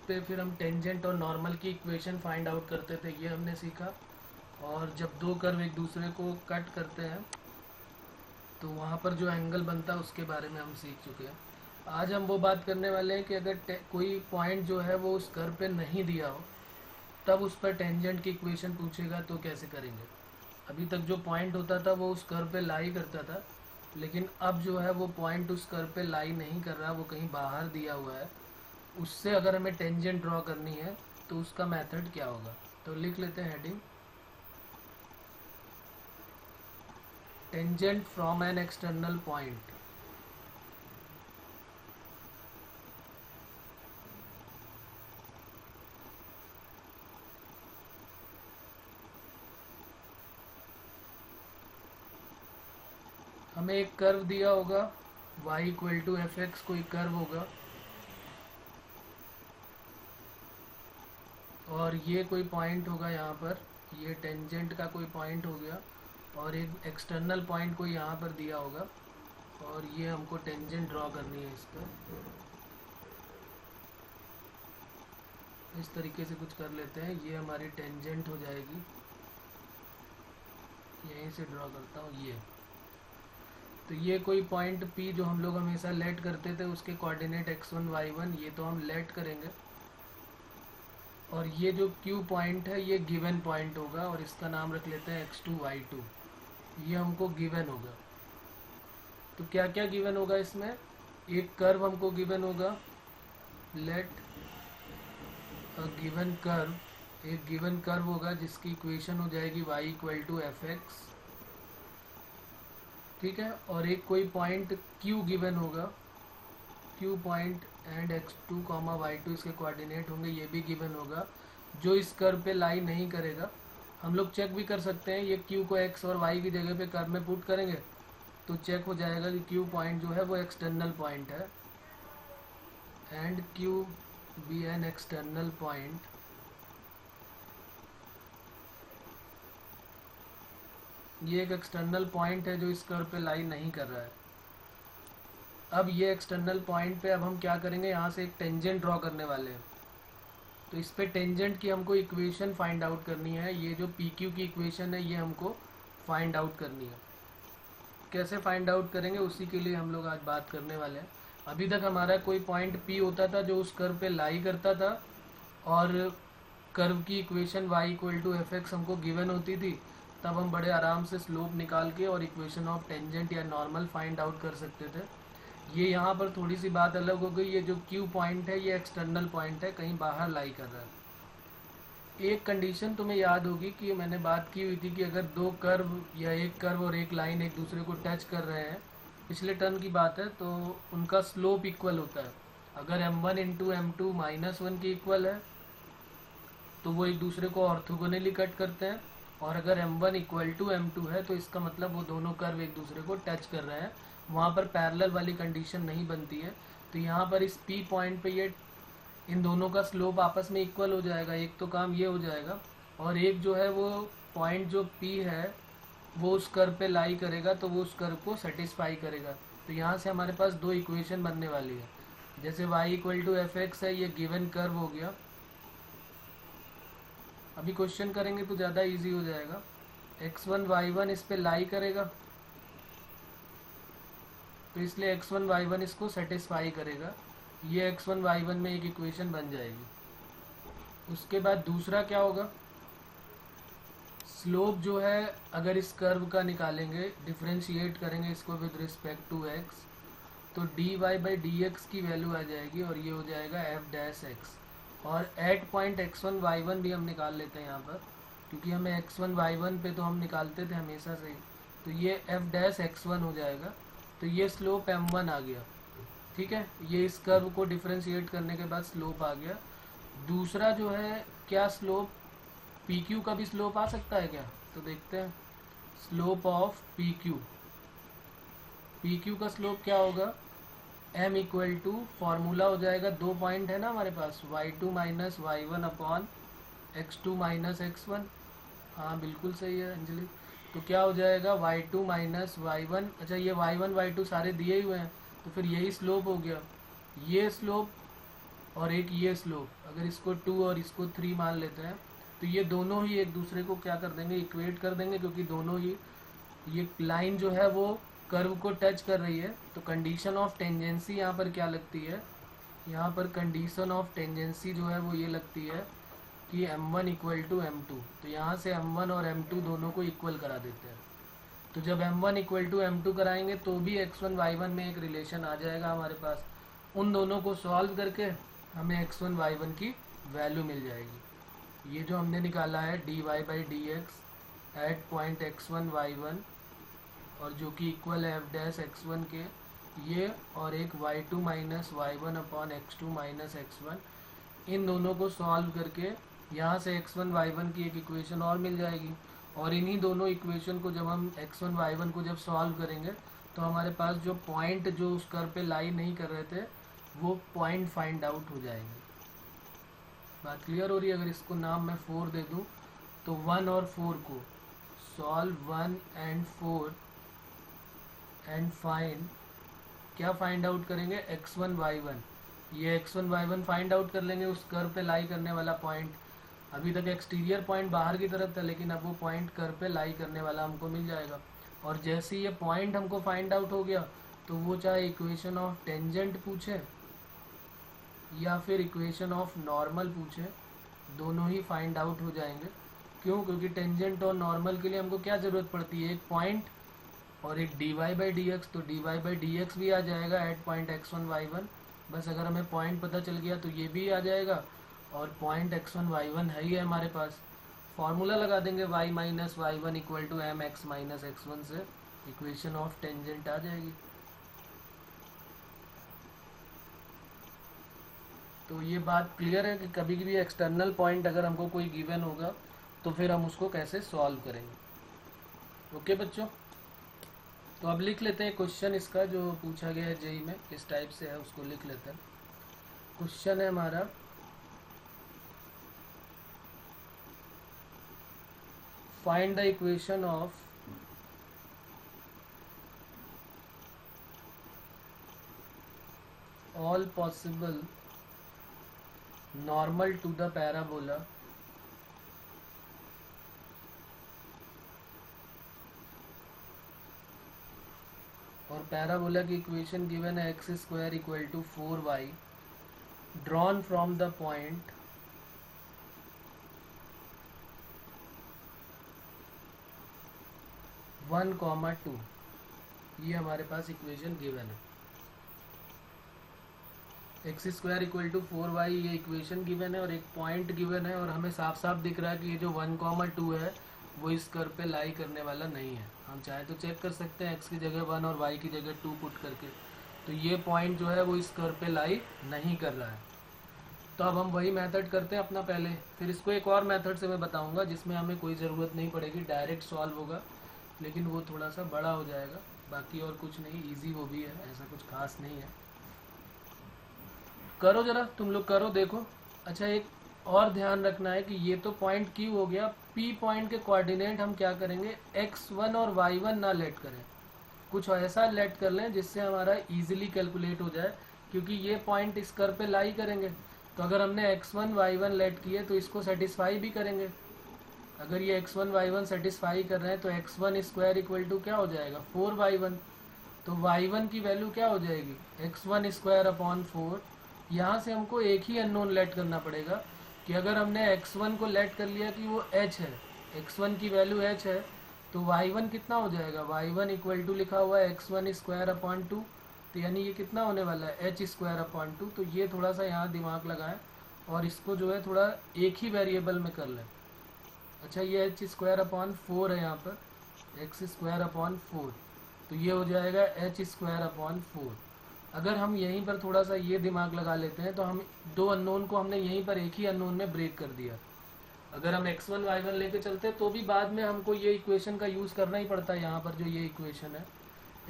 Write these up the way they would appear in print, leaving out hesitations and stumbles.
पे फिर हम टेंजेंट और नॉर्मल की इक्वेशन फाइंड आउट करते थे, ये हमने सीखा। और जब दो कर्व एक दूसरे को कट करते हैं तो वहाँ पर जो एंगल बनता है उसके बारे में हम सीख चुके हैं। आज हम वो बात करने वाले हैं कि अगर कोई पॉइंट जो है वो उस कर्व पे नहीं दिया हो, तब उस पर टेंजेंट की इक्वेशन पूछेगा तो कैसे करेंगे। अभी तक जो पॉइंट होता था वो उस कर्व पे लाई करता था, लेकिन अब जो है वो पॉइंट उस कर्व पे लाई नहीं कर रहा, वो कहीं बाहर दिया हुआ है। उससे अगर हमें टेंजेंट ड्रॉ करनी है तो उसका मेथड क्या होगा। तो लिख लेते हैं heading, tangent from an external point. हमें एक कर्व दिया होगा y equal to F X, कोई कर्व होगा, और ये कोई पॉइंट होगा यहाँ पर, ये टेंजेंट का कोई पॉइंट हो गया, और एक एक्सटर्नल पॉइंट कोई यहाँ पर दिया होगा, और ये हमको टेंजेंट ड्रॉ करनी है इस पर। इस तरीके से कुछ कर लेते हैं, ये हमारी टेंजेंट हो जाएगी। यहीं से ड्रॉ करता हूँ ये। तो ये कोई पॉइंट P जो हम लोग हमेशा लेट करते थे, उसके कोऑर्डिनेट x1 y1, ये तो हम लेट करेंगे। और ये जो Q पॉइंट है ये गिवन पॉइंट होगा, और इसका नाम रख लेते हैं x2 y2। ये हमको गिवन होगा। तो क्या क्या गिवन होगा इसमें, एक कर्व हमको गिवन होगा, लेट अ गिवन कर्व, एक गिवन कर्व होगा जिसकी इक्वेशन हो जाएगी y equal to F X, ठीक है। और एक कोई पॉइंट Q गिवन होगा, Q point and x2 comma y2 इसके कोऑर्डिनेट होंगे, ये भी गिवन होगा, जो इस कर्व पे लाई नहीं करेगा। हम लोग चेक भी कर सकते हैं, ये Q को x और y की जगह पे कर्व में पुट करेंगे तो चेक हो जाएगा कि Q पॉइंट जो है वो एक्सटर्नल पॉइंट है, and Q be an external point. ये एक एक्सटर्नल पॉइंट है जो इस कर्व पे लाई नहीं कर रहा है। अब ये एक्सटर्नल पॉइंट पे अब हम क्या करेंगे, यहाँ से एक टेंजेंट ड्रॉ करने वाले हैं। तो इस पे टेंजेंट की हमको इक्वेशन फाइंड आउट करनी है, ये जो पी क्यू की इक्वेशन है ये हमको फाइंड आउट करनी है। कैसे फाइंड आउट करेंगे उसी के लिए हम लोग आज बात करने वाले हैं। अभी तक हमारा कोई पॉइंट P होता था जो उस कर्व पे लाई करता था, और कर्व की equation y equal to F X हमको गिवन होती थी, तब हम बड़े आराम से स्लोप निकाल के और इक्वेशन ऑफ टेंजेंट या नॉर्मल फाइंड आउट कर सकते थे। ये यहाँ पर थोड़ी सी बात अलग हो गई, ये जो Q पॉइंट है ये एक्सटर्नल पॉइंट है, कहीं बाहर लाई कर रहा है। एक कंडीशन तुम्हें याद होगी कि मैंने बात की हुई थी कि अगर दो कर्व या एक कर्व और एक लाइन एक दूसरे को टच कर रहे हैं, पिछले टर्म की बात है, तो उनका स्लोप इक्वल होता है। अगर m1 into m2 minus one के इक्वल है तो वो एक दूसरे को ऑर्थोगोनली कट करते हैं, और अगर m1 इक्वल टू m2 है तो इसका मतलब वो दोनों कर्व एक दूसरे को टच कर रहे हैं, वहाँ पर पैरेलल वाली कंडीशन नहीं बनती है। तो यहाँ पर इस P पॉइंट पे ये इन दोनों का स्लोप आपस में इक्वल हो जाएगा, एक तो काम ये हो जाएगा, और एक जो है वो पॉइंट जो P है वो उस कर्व पे लाई करेगा तो वो उस कर्व को सेटिस्फाई करेगा। तो यहाँ से हमारे पास दो इक्वेशन बनने वाली है, जैसे y equal to F X है, ये गिवन कर्व हो गया। अभी क्वेश्चन करेंगे तो ज़्यादा इजी हो जाएगा। x1 y1 इस पे लाई करेगा, तो इसलिए x1 y1 इसको सेटिस्फाई करेगा, ये x1 y1 में एक इक्वेशन बन जाएगी। उसके बाद दूसरा क्या होगा, स्लोप जो है अगर इस कर्व का निकालेंगे, डिफ्रेंशिएट करेंगे इसको विद रिस्पेक्ट टू x, तो dy बाई डी एक्स की वैल्यू आ जाएगी, और ये हो जाएगा एफ डैश एक्स। और एट पॉइंट x1 y1 भी हम निकाल लेते हैं यहाँ पर, क्योंकि हमें x1 y1 पे तो हम निकालते थे हमेशा से ही, तो ये एफ डैश x1 हो जाएगा। तो ये स्लोप m1 आ गया, ठीक है, ये इस कर्व को डिफ्रेंशिएट करने के बाद स्लोप आ गया। दूसरा जो है क्या, स्लोप पी क्यू का भी स्लोप आ सकता है क्या, तो देखते हैं। स्लोप ऑफ पी क्यू का स्लोप क्या होगा, m इक्वल टू फॉर्मूला हो जाएगा, दो पॉइंट है ना हमारे पास, y2 minus y1 upon x2 minus x1। हाँ बिल्कुल सही है अंजलि। तो क्या हो जाएगा y2 माइनस y1, अच्छा ये y1 y2 सारे दिए हुए हैं, तो फिर यही स्लोप हो गया। ये स्लोप और एक ये स्लोप, अगर इसको 2 और इसको 3 मान लेते हैं तो ये दोनों ही एक दूसरे को क्या कर देंगे, इक्वेट कर देंगे, क्योंकि दोनों ही ये लाइन जो है वो कर्व को टच कर रही है। तो कंडीशन ऑफ टेंजेंसी यहाँ पर क्या लगती है, यहाँ पर कंडीशन ऑफ टेंजेंसी जो है वो ये लगती है कि m1 इक्वल टू m2। तो यहाँ से m1 और m2 दोनों को इक्वल करा देते हैं। तो जब m1 इक्वल टू m2 कराएंगे तो भी x1 y1 में एक रिलेशन आ जाएगा हमारे पास। उन दोनों को सॉल्व करके हमें x1 y1 की वैल्यू मिल जाएगी। ये जो हमने निकाला है dy by D x at point x1 y1 और जो कि इक्वल है f डैश x1 के, ये और एक y2 minus y1 upon x2 minus x1, इन दोनों को सॉल्व करके यहाँ से x1 y1 की एक इक्वेशन और मिल जाएगी। और इन्हीं दोनों इक्वेशन को जब हम x1 y1 को जब सॉल्व करेंगे तो हमारे पास जो पॉइंट जो उस कर्व पे लाई नहीं कर रहे थे वो पॉइंट फाइंड आउट हो जाएंगे। बात क्लियर हो रही है? अगर इसको नाम मैं 4 दे दूँ तो 1 और 4 को सॉल्व 1 एंड 4 एंड फाइंड, क्या फाइंड आउट करेंगे, x1 y1। ये x1 y1 फाइंड आउट कर लेंगे, उस कर्व पे लाई करने वाला पॉइंट। अभी तक एक्सटीरियर पॉइंट बाहर की तरफ था, लेकिन अब वो पॉइंट कर्व पे लाई करने वाला हमको मिल जाएगा। और जैसे ये पॉइंट हमको फाइंड आउट हो गया तो वो चाहे इक्वेशन ऑफ टेंजेंट पूछे या फिर इक्वेशन ऑफ नॉर्मल पूछे, दोनों ही फाइंड आउट हो जाएंगे। क्यों? क्योंकि टेंजेंट और नॉर्मल के लिए हमको क्या ज़रूरत पड़ती है, एक पॉइंट और एक dy बाई डी एक्स। तो dy बाई डी एक्स भी आ जाएगा एट पॉइंट x1 y1। बस अगर हमें पॉइंट पता चल गया तो ये भी आ जाएगा, और पॉइंट x1 y1 है ही है हमारे पास। फॉर्मूला लगा देंगे y minus y1 equal to M X minus x1 से इक्वेशन ऑफ टेंजेंट आ जाएगी। तो ये बात क्लियर है कि कभी भी एक्सटर्नल पॉइंट अगर हमको कोई गिवन होगा तो फिर हम उसको कैसे सॉल्व करेंगे। ओके बच्चों, तो अब लिख लेते हैं क्वेश्चन इसका जो पूछा गया है जेई में, किस टाइप से है उसको लिख लेते हैं। क्वेश्चन है हमारा, find the equation of all possible normal to the parabola और पैराबोला की इक्वेशन गिवन है X square equal to 4y drawn from the point one comma 2। ये हमारे पास इक्वेशन गिवन है, X square equal to 4y ये equation given है और एक पॉइंट गिवन है। और हमें साफ साफ दिख रहा है कि ये जो 1,2 है वो इस कर्व पे लाई करने वाला नहीं है। हम चाहे तो चेक कर सकते हैं x की जगह 1 और y की जगह 2 पुट करके, तो ये पॉइंट जो है वो इस कर्व पे लाई नहीं कर रहा है। तो अब हम वही मेथड करते हैं अपना पहले, फिर इसको एक और मेथड से मैं बताऊंगा जिसमें हमें कोई ज़रूरत नहीं पड़ेगी, डायरेक्ट सॉल्व होगा, लेकिन वो थोड़ा सा बड़ा हो जाएगा। बाकी और कुछ नहीं, ईजी वो भी है, ऐसा कुछ खास नहीं है। करो जरा तुम लोग करो, देखो। अच्छा, एक और ध्यान रखना है कि ये तो पॉइंट Q हो गया, P पॉइंट के कोऑर्डिनेट हम क्या करेंगे, x1 और y1 ना लेट करें, कुछ ऐसा लेट कर लें जिससे हमारा इजीली कैलकुलेट हो जाए, क्योंकि ये पॉइंट इस कर्व पे लाई करेंगे। तो अगर हमने x1 y1 लेट किए तो इसको सेटिस्फाई भी करेंगे। अगर ये x1 y1 सेटिस्फाई कर रहे हैं तो x1 स्क्वायर इक्वल टू क्या हो जाएगा, 4y1। तो y1 की वैल्यू क्या हो जाएगी, x1 स्क्वायर अपॉन 4। यहाँ से हमको एक ही अननोन लेट करना पड़ेगा कि अगर हमने x1 को लेट कर लिया कि वो h है, x1 की वैल्यू h है, तो y1 कितना हो जाएगा, y1 इक्वल टू लिखा हुआ है x1 स्क्वायर अपॉन 2, तो यानी ये कितना होने वाला है, h स्क्वायर अपॉन 2। तो ये थोड़ा सा यहाँ दिमाग लगाएं और इसको जो है थोड़ा एक ही वेरिएबल में कर लें। अच्छा, ये h स्क्वायर अपॉन 4 है यहाँ पर, x स्क्वायर अपॉन 4, तो ये हो जाएगा h स्क्वायर अपॉन 4। अगर हम यहीं पर थोड़ा सा ये दिमाग लगा लेते हैं तो हम दो अननोन को हमने यहीं पर एक ही अननोन में ब्रेक कर दिया। अगर हम x1 y1 लेके चलते तो भी बाद में हमको ये इक्वेशन का यूज़ करना ही पड़ता है। यहाँ पर जो ये इक्वेशन है,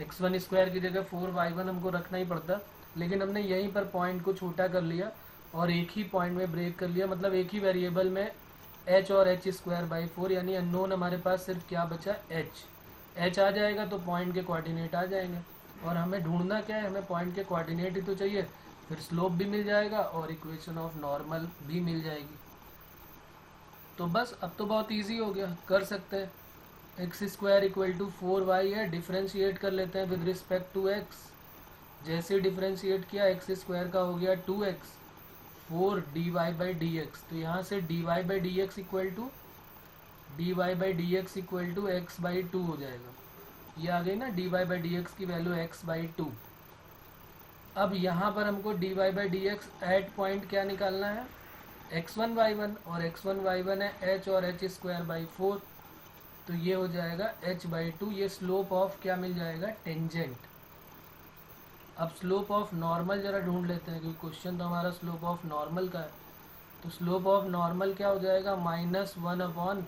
x1 स्क्वायर की जगह 4y1 हमको रखना ही पड़ता, लेकिन हमने यहीं पर पॉइंट को छोटा कर लिया और एक ही पॉइंट में ब्रेक कर लिया, मतलब एक ही वेरिएबल में h और h स्क्वायर बाई 4, यानी अननोन हमारे पास सिर्फ क्या बचा, h आ जाएगा तो पॉइंट के कोऑर्डिनेट आ जाएंगे। और हमें ढूंढना क्या है, हमें पॉइंट के कोऑर्डिनेट ही तो चाहिए, फिर स्लोप भी मिल जाएगा और इक्वेशन ऑफ नॉर्मल भी मिल जाएगी। तो बस अब तो बहुत इजी हो गया, कर सकते हैं। X square equal to 4y है, डिफ्रेंशिएट कर लेते हैं विद रिस्पेक्ट टू एक्स। जैसे डिफ्रेंशिएट किया एक्स स्क्वायर का हो गया 2x, 4 dy/dx। तो यहाँ से dy/dx इक्वल टू x/2 हो जाएगा। ये आ गई ना dy/dx की वैल्यू x/2। अब यहाँ पर हमको dy/dx एट पॉइंट क्या निकालना है, x1 y1, और x1 y1 है h और h²/4। तो ये हो जाएगा h/2। ये स्लोप ऑफ क्या मिल जाएगा, टेंजेंट। अब स्लोप ऑफ नॉर्मल जरा ढूंढ लेते हैं, क्योंकि क्वेश्चन तो हमारा स्लोप ऑफ नॉर्मल का है। तो स्लोप ऑफ नॉर्मल क्या हो जाएगा, -1 अपॉन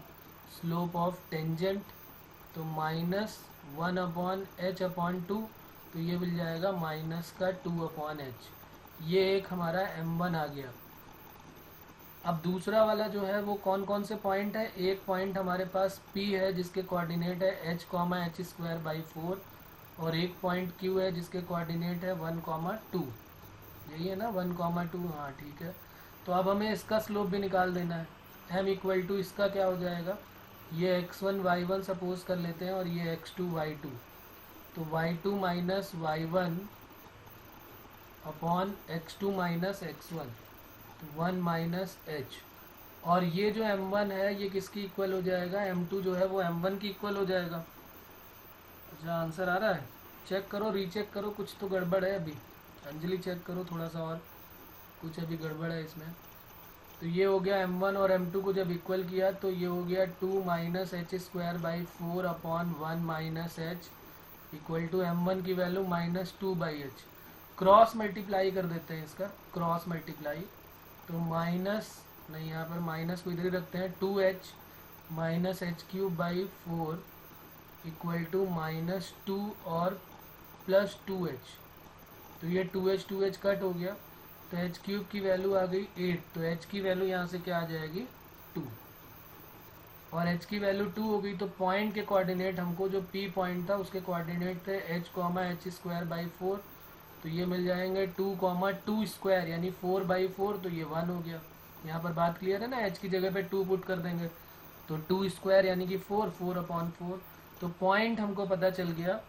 स्लोप ऑफ टेंजेंट। तो -1/h/2। तो ये मिल जाएगा -2/h। ये एक हमारा m1 आ गया। अब दूसरा वाला जो है वो कौन कौन से पॉइंट है, एक पॉइंट हमारे पास P है जिसके कोऑर्डिनेट है h,h²/4, और एक पॉइंट Q है जिसके कोऑर्डिनेट है 1,2। यही है ना 1,2, हाँ ठीक है। तो अब हमें इसका स्लोप भी निकाल देना है। m इक्वल टू इसका क्या हो जाएगा, ये x1 y1 सपोज कर लेते हैं और ये x2 y2। तो y2 minus y1 upon x2 minus x1, 1 minus h। और ये जो m1 है ये किसकी इक्वल हो जाएगा, m2 जो है वो m1 की इक्वल हो जाएगा। अच्छा आंसर आ रहा है, चेक करो, रीचेक करो, कुछ तो गड़बड़ है अभी। अंजलि चेक करो थोड़ा सा और, कुछ अभी गड़बड़ है इसमें। तो ये हो गया m1 और m2 को जब इक्वल किया तो ये हो गया 2 minus h²/4 upon 1 minus h equal to m1 की वैल्यू -2/h। क्रॉस मल्टीप्लाई कर देते हैं इसका, क्रॉस मल्टीप्लाई। तो माइनस नहीं, यहाँ पर माइनस को इधर ही रखते हैं, 2h minus h³/4 equal to -2 और प्लस 2h। तो ये 2h कट हो गया, तो h³ की वैल्यू आ गई 8। तो h की वैल्यू यहाँ से क्या आ जाएगी, 2। और h की वैल्यू 2 हो गई तो पॉइंट के कोऑर्डिनेट हमको, जो P पॉइंट था उसके कोऑर्डिनेट थे h,h²/4। तो ये मिल जाएंगे 2,2² यानी 4/4। तो ये 1 हो गया। यहाँ पर बात क्लियर है ना, h की जगह पे 2 पुट कर देंगे तो 2² यानी कि 4/4। तो पॉइंट हमको पता चल गया।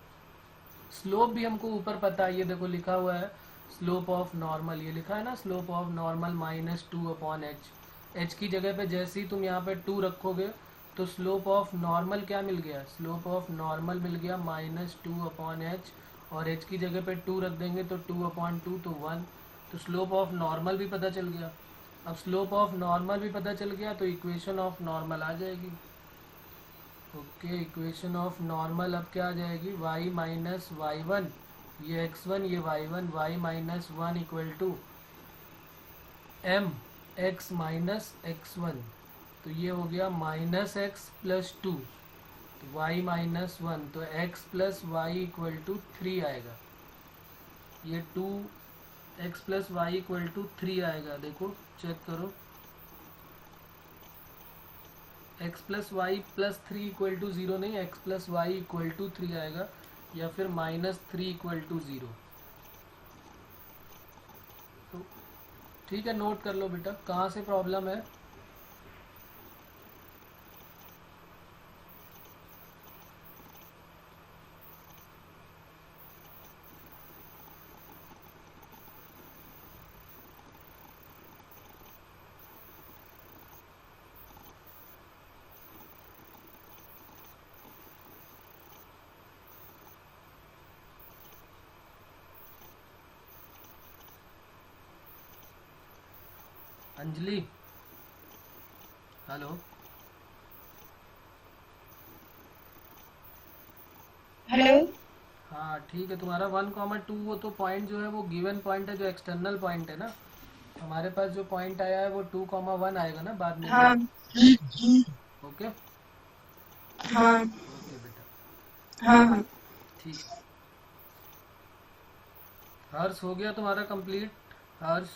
स्लोप भी हमको ऊपर पता है, ये देखो लिखा हुआ है स्लोप ऑफ नॉर्मल, ये लिखा है ना slope of normal -2/h। h की जगह पे जैसे ही तुम यहाँ पे 2 रखोगे तो स्लोप ऑफ नॉर्मल क्या मिल गया, स्लोप ऑफ नॉर्मल मिल गया -2/h। और h की जगह पे 2 रख देंगे तो 2/2 तो 1। तो स्लोप ऑफ नॉर्मल भी पता चल गया। अब स्लोप ऑफ नॉर्मल भी पता चल गया तो इक्वेशन ऑफ नॉर्मल आ जाएगी। ओके, इक्वेशन ऑफ नॉर्मल अब क्या आ जाएगी, y माइनस y1, ये x1 ये y1, y minus 1 equal to m x minus x1। तो ये हो गया -x प्लस 2, तो y माइनस 1, तो x plus Y equal to 3 आएगा। ये 2x plus Y equal to 3 आएगा। देखो चेक करो, x plus Y plus 3 equal to 0 नहीं, x plus Y equal to 3 आएगा, या फिर -3 इक्वल टू 0। तो ठीक है, नोट कर लो बेटा कहाँ से प्रॉब्लम है। Anjali hello, hello. हाँ ठीक है, तुम्हारा 1,2 वो तो पॉइंट जो है वो गिवन पॉइंट है, जो एक्सटर्नल पॉइंट है ना। हमारे पास जो पॉइंट आया है वो 2,1 आएगा ना बाद में भी। हाँ ओके हाँ ओके बेटा, हाँ हाँ। ठीक। हर्ष हो गया तुम्हारा कंप्लीट, हर्ष।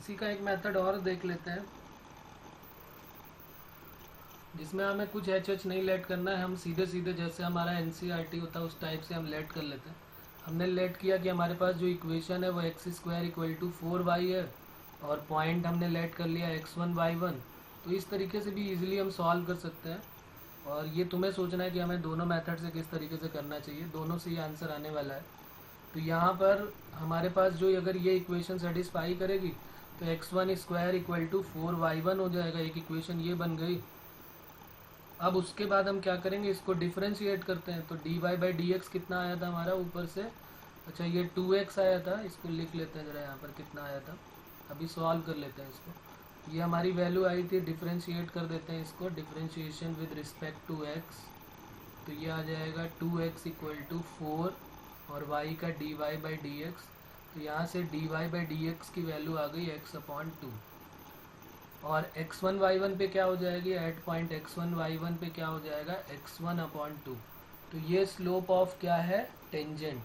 इसी का एक मेथड और देख लेते हैं जिसमें हमें कुछ एच नहीं लेट करना है। हम सीधे सीधे जैसे हमारा एनसीईआरटी होता है उस टाइप से हम लेट कर लेते हैं। हमने लेट किया कि हमारे पास जो इक्वेशन है वो x square equal to 4y है और पॉइंट हमने लेट कर लिया x1 y1। तो इस तरीके से भी इजीली हम सॉल्व कर सकते हैं। और ये तुम्हें सोचना है कि हमें दोनों मेथड से किस तरीके से करना चाहिए, दोनों से ये आंसर आने वाला है। तो यहाँ पर हमारे पास जो अगर ये इक्वेशन सेटिस्फाई करेगी तो x1 square equal to 4y1 हो जाएगा, एक इक्वेशन ये बन गई। अब उसके बाद हम क्या करेंगे, इसको डिफरेंशिएट करते हैं। तो dy बाई डी एक्स कितना आया था हमारा ऊपर से, अच्छा ये 2x आया था, इसको लिख लेते हैं ज़रा यहाँ पर कितना आया था। अभी सॉल्व कर लेते हैं इसको। ये हमारी वैल्यू आई थी, डिफरेंशिएट कर देते हैं इसको, differentiation with respect to x। तो ये आ जाएगा 2x इक्वल टू 4 और y का dy बाई डी एक्स। तो यहाँ से dy बाई डी एक्स की वैल्यू आ गई x/2 और x1 y1 पे क्या हो जाएगी, एट पॉइंट x1 y1 पे क्या हो जाएगा x1/2। तो ये स्लोप ऑफ क्या है, टेंजेंट।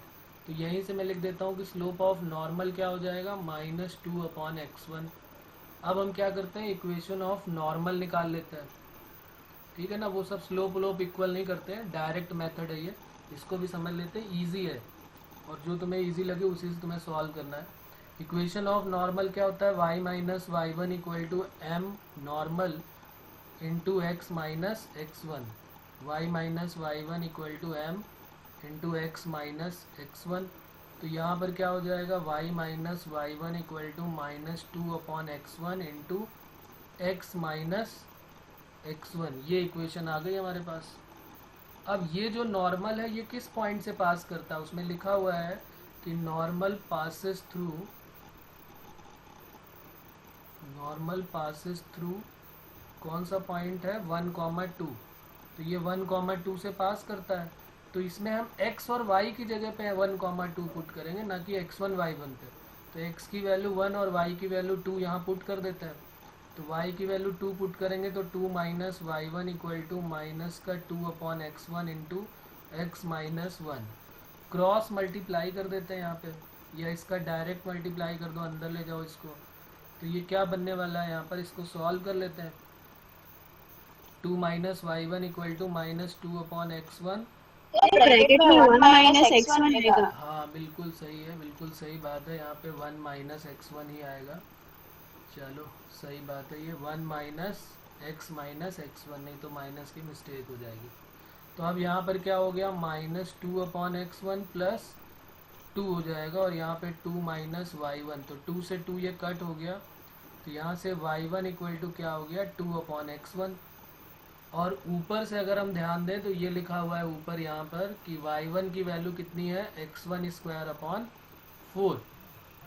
तो यहीं से मैं लिख देता हूँ कि स्लोप ऑफ नॉर्मल क्या हो जाएगा -2/x1। अब हम क्या करते हैं, इक्वेशन ऑफ नॉर्मल निकाल लेते हैं, ठीक है ना। वो सब स्लोप व्लोप इक्वल नहीं करते हैं, डायरेक्ट मेथड है ये, इसको भी समझ लेते हैं, ईजी है। और जो तुम्हें ईजी लगे उसी से तुम्हें सॉल्व करना है। इक्वेशन ऑफ नॉर्मल क्या होता है, y minus Y one equal to M normal into X minus X one. Y minus Y one equal to M into X minus X one. तो यहाँ पर क्या हो जाएगा, y minus Y one equal to -2/x1 into X minus X one. ये equation आ गई हमारे पास। अब ये जो नॉर्मल है ये किस पॉइंट से पास करता है, उसमें लिखा हुआ है कि नॉर्मल पासेस थ्रू कौन सा पॉइंट है, 1,2। तो ये 1,2 से पास करता है। तो इसमें हम x और y की जगह पे 1,2 पुट करेंगे, ना कि x1 y1 पे। तो x की वैल्यू 1 और y की वैल्यू 2 यहाँ पुट कर देते हैं। तो y की वैल्यू 2 पुट करेंगे तो 2 minus Y one equal to minus का 2/x1 into X minus one. Cross multiply कर देते हैं यहाँ पे, या इसका डायरेक्ट मल्टीप्लाई कर दो, अंदर ले जाओ इसको। तो ये क्या बनने वाला है यहाँ पर, इसको सॉल्व कर लेते हैं। 2 minus Y one equal to -2/x1। Bracket में 1 माइनस x1 आएगा। हाँ बिल्कुल सही है, बिल्कुल सही बात है, यहाँ पे 1 माइनस x1 ही आएगा। चलो सही बात है, ये 1 माइनस x माइनस x1, नहीं तो माइनस की मिस्टेक हो जाएगी। तो अब यहाँ पर क्या हो गया, -2/x1 प्लस 2 हो जाएगा और यहाँ पे 2 माइनस वाई वन। तो 2 से 2 ये कट हो गया। तो यहाँ से y1 इक्वल टू क्या हो गया, 2/x1। और ऊपर से अगर हम ध्यान दें तो ये लिखा हुआ है ऊपर यहाँ पर कि y1 की वैल्यू कितनी है, x1 स्क्वायर अपॉन 4।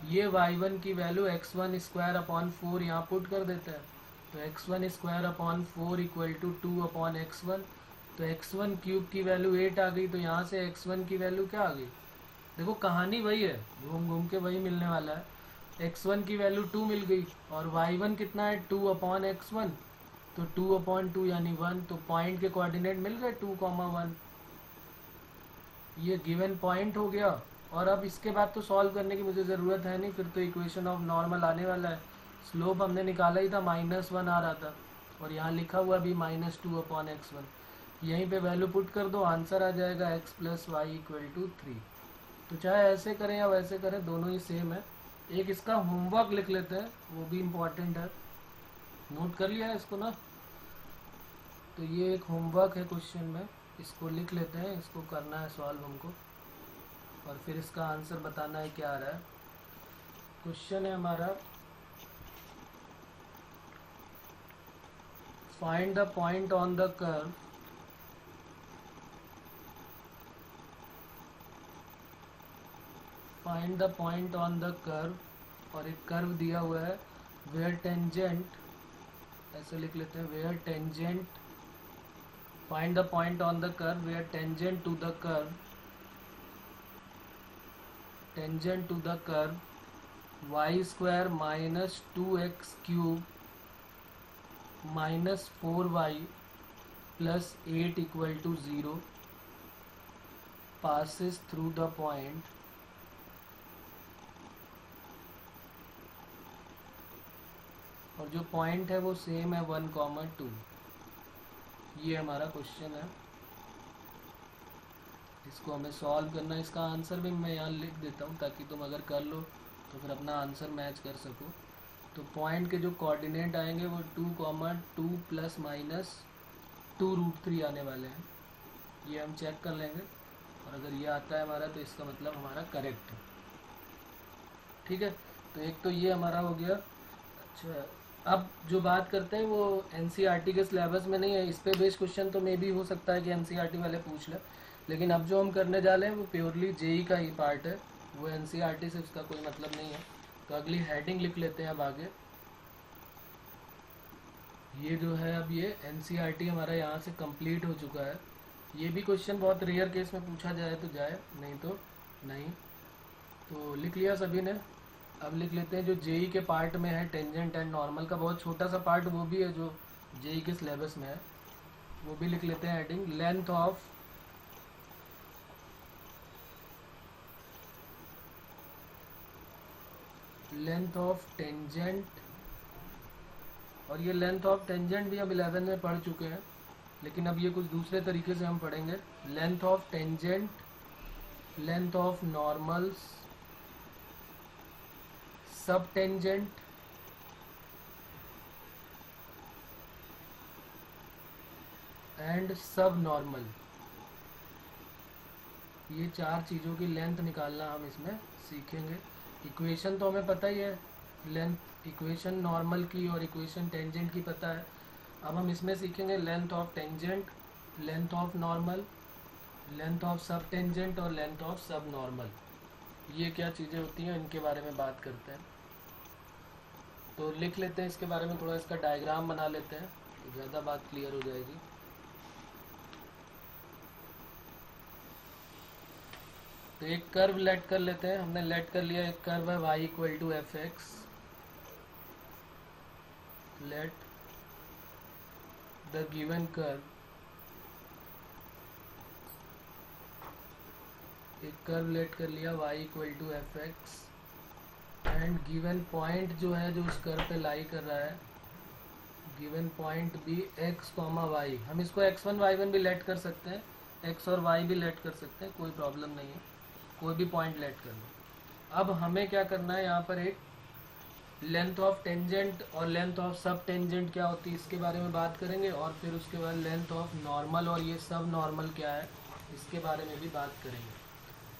ये y1 की वैल्यू x1 स्क्वायर अपॉन 4 यहाँ पुट कर देते हैं। तो x1 square upon 4 equal to 2/x1। तो x1 क्यूब की वैल्यू 8 आ गई। तो यहाँ से x1 की वैल्यू क्या आ गई, देखो कहानी वही है, घूम घूम के वही मिलने वाला है। x1 की वैल्यू 2 मिल गई और y1 कितना है, 2/x1। तो 2/2 यानी 1। तो पॉइंट के कोऑर्डिनेट मिल गए 2,1। ये गिवन पॉइंट हो गया। और अब इसके बाद तो सॉल्व करने की मुझे ज़रूरत है नहीं, फिर तो इक्वेशन ऑफ नॉर्मल आने वाला है। स्लोप हमने निकाला ही था, -1 आ रहा था और यहाँ लिखा हुआ भी -2/x1। यहीं पे वैल्यू पुट कर दो, आंसर आ जाएगा x plus Y equal to 3। तो चाहे ऐसे करें या वैसे करें, दोनों ही सेम है। एक इसका होमवर्क लिख लेते हैं, वो भी इम्पोर्टेंट है, नोट कर लिया है इसको ना। तो ये एक होमवर्क है क्वेश्चन में, इसको लिख लेते हैं, इसको करना है सॉल्व हमको और फिर इसका आंसर बताना है क्या आ रहा है। क्वेश्चन है हमारा, find the point on the curve find the point on the curve, और एक कर्व दिया हुआ है वेयर टेंजेंट, ऐसे लिख लेते हैं, where tangent, find the point on the curve where tangent to the curve, tangent to the curve Y square minus 2x cube minus 4y plus 8 equal to 0 passes through the point और जो point है वो same है 1,2। ये हमारा question है, इसको हमें सॉल्व करना है। इसका आंसर भी मैं यहाँ लिख देता हूँ ताकि तुम अगर कर लो तो फिर अपना आंसर मैच कर सको। तो पॉइंट के जो कोऑर्डिनेट आएंगे वो 2,2 प्लस माइनस 2√3 आने वाले हैं। ये हम चेक कर लेंगे और अगर ये आता है हमारा तो इसका मतलब हमारा करेक्ट है। ठीक है, तो एक तो ये हमारा हो गया। अच्छा, अब जो बात करते हैं वो एनसीईआरटी के सिलेबस में नहीं है। इस पे बेस्ड क्वेश्चन तो मे भी हो सकता है कि एनसीईआरटी वाले पूछ लें, लेकिन अब जो हम करने जा रहे हैं वो प्योरली जेई का ही पार्ट है, वो एनसीईआरटी से उसका कोई मतलब नहीं है। तो अगली हेडिंग लिख लेते हैं अब आगे। ये जो है अब ये एनसीईआरटी हमारा यहाँ से कंप्लीट हो चुका है। ये भी क्वेश्चन बहुत रेयर केस में पूछा जाए तो जाए, नहीं तो नहीं। तो लिख लिया सभी ने। अब लिख लेते हैं जो जेई के पार्ट में है, टेंजेंट एंड नॉर्मल का बहुत छोटा सा पार्ट वो भी है जो जेई के सिलेबस में है, वो भी लिख लेते हैं हेडिंग। लेंथ ऑफ टेंजेंट, और ये लेंथ ऑफ टेंजेंट भी हम 11 में पढ़ चुके हैं, लेकिन अब ये कुछ दूसरे तरीके से हम पढ़ेंगे। Length of tangent, length of normals, सब टेंजेंट, एंड सब नॉर्मल। ये चार चीज़ों की लेंथ निकालना हम इसमें सीखेंगे। इक्वेशन तो हमें पता ही है, लेंथ इक्वेशन नॉर्मल की और इक्वेशन टेंजेंट की पता है। अब हम इसमें सीखेंगे length of tangent, length of normal, length of sub tangent और लेंथ ऑफ सब नॉर्मल। ये क्या चीज़ें होती हैं इनके बारे में बात करते हैं। तो लिख लेते हैं इसके बारे में, थोड़ा इसका डायग्राम बना लेते हैं तो ज़्यादा बात क्लियर हो जाएगी। तो एक कर्व लेट कर लेते हैं, हमने लेट कर लिया। एक कर्व है y equal to F X. Let the given curve, एक कर्व लेट कर लिया y equal to F X and given point जो है जो उस कर्व पे लाई कर रहा है, गिवन पॉइंट भी x, y। हम इसको x1 y1 भी लेट कर सकते हैं, x और y भी लेट कर सकते हैं, कोई प्रॉब्लम नहीं है, कोई भी पॉइंट लेट कर लो। अब हमें क्या करना है, यहाँ पर एक लेंथ ऑफ टेंजेंट और लेंथ ऑफ सब टेंजेंट क्या होती है इसके बारे में बात करेंगे, और फिर उसके बाद लेंथ ऑफ नॉर्मल और ये सब नॉर्मल क्या है इसके बारे में भी बात करेंगे।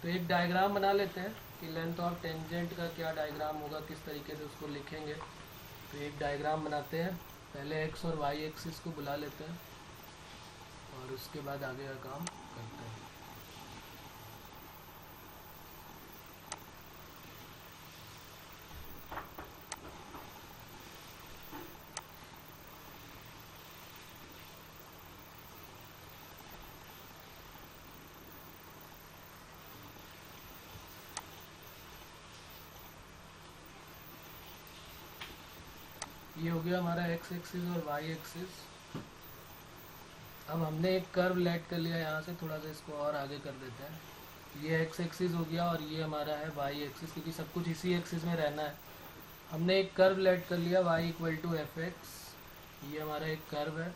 तो एक डायग्राम बना लेते हैं कि लेंथ ऑफ टेंजेंट का क्या डायग्राम होगा, किस तरीके से उसको लिखेंगे। तो एक डायग्राम बनाते हैं, पहले एक्स और वाई एक्सिस को बुला लेते हैं और उसके बाद आगे का काम करते हैं। ये हो गया हमारा एक्स एक्सिस और वाई एक्सिस। अब हमने एक कर्व लेट कर लिया, यहाँ से थोड़ा सा इसको और आगे कर देते हैं। ये एक्स एक्सिस हो गया और ये हमारा है वाई एक्सिस, क्योंकि सब कुछ इसी एक्सिस में रहना है। हमने एक कर्व लेट कर लिया Y equal to F X, ये हमारा एक कर्व है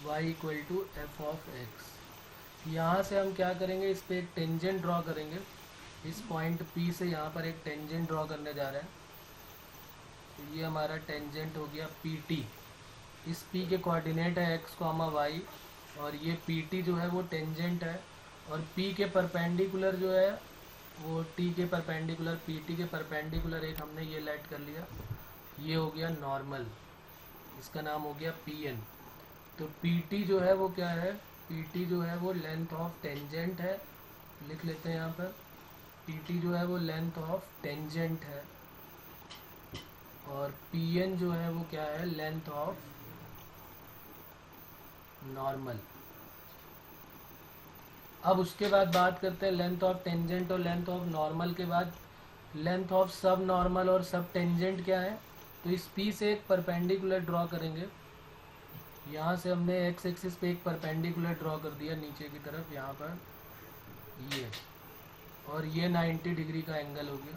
Y equal to F of X. यहाँ से हम क्या करेंगे, इस पर एक टेंजेंट ड्रॉ करेंगे। इस पॉइंट P से यहाँ पर एक टेंजेंट ड्रॉ करने जा रहे हैं। तो ये हमारा टेंजेंट हो गया PT। इस P के कोऑर्डिनेट है x, y, और ये PT जो है वो टेंजेंट है, और P के परपेंडिकुलर जो है वो T के परपेंडिकुलर, PT के परपेंडिकुलर एक हमने ये लेट कर लिया। ये हो गया नॉर्मल, इसका नाम हो गया PN। तो PT जो है वो क्या है, PT जो है वो लेंथ ऑफ टेंजेंट है, लिख लेते हैं यहाँ पर। PT जो है वो लेंथ ऑफ टेंजेंट है, और PN जो है वो क्या है, लेंथ ऑफ नॉर्मल। अब उसके बाद बात करते हैं लेंथ ऑफ टेंजेंट और लेंथ ऑफ नॉर्मल के बाद लेंथ ऑफ सब नॉर्मल और सब टेंजेंट क्या है। तो इस P से एक परपेंडिकुलर ड्रॉ करेंगे। यहाँ से हमने एक्स एक्सिस पे एक परपेंडिकुलर ड्रॉ कर दिया नीचे की तरफ यहाँ पर ये, और ये 90 डिग्री का एंगल हो गया।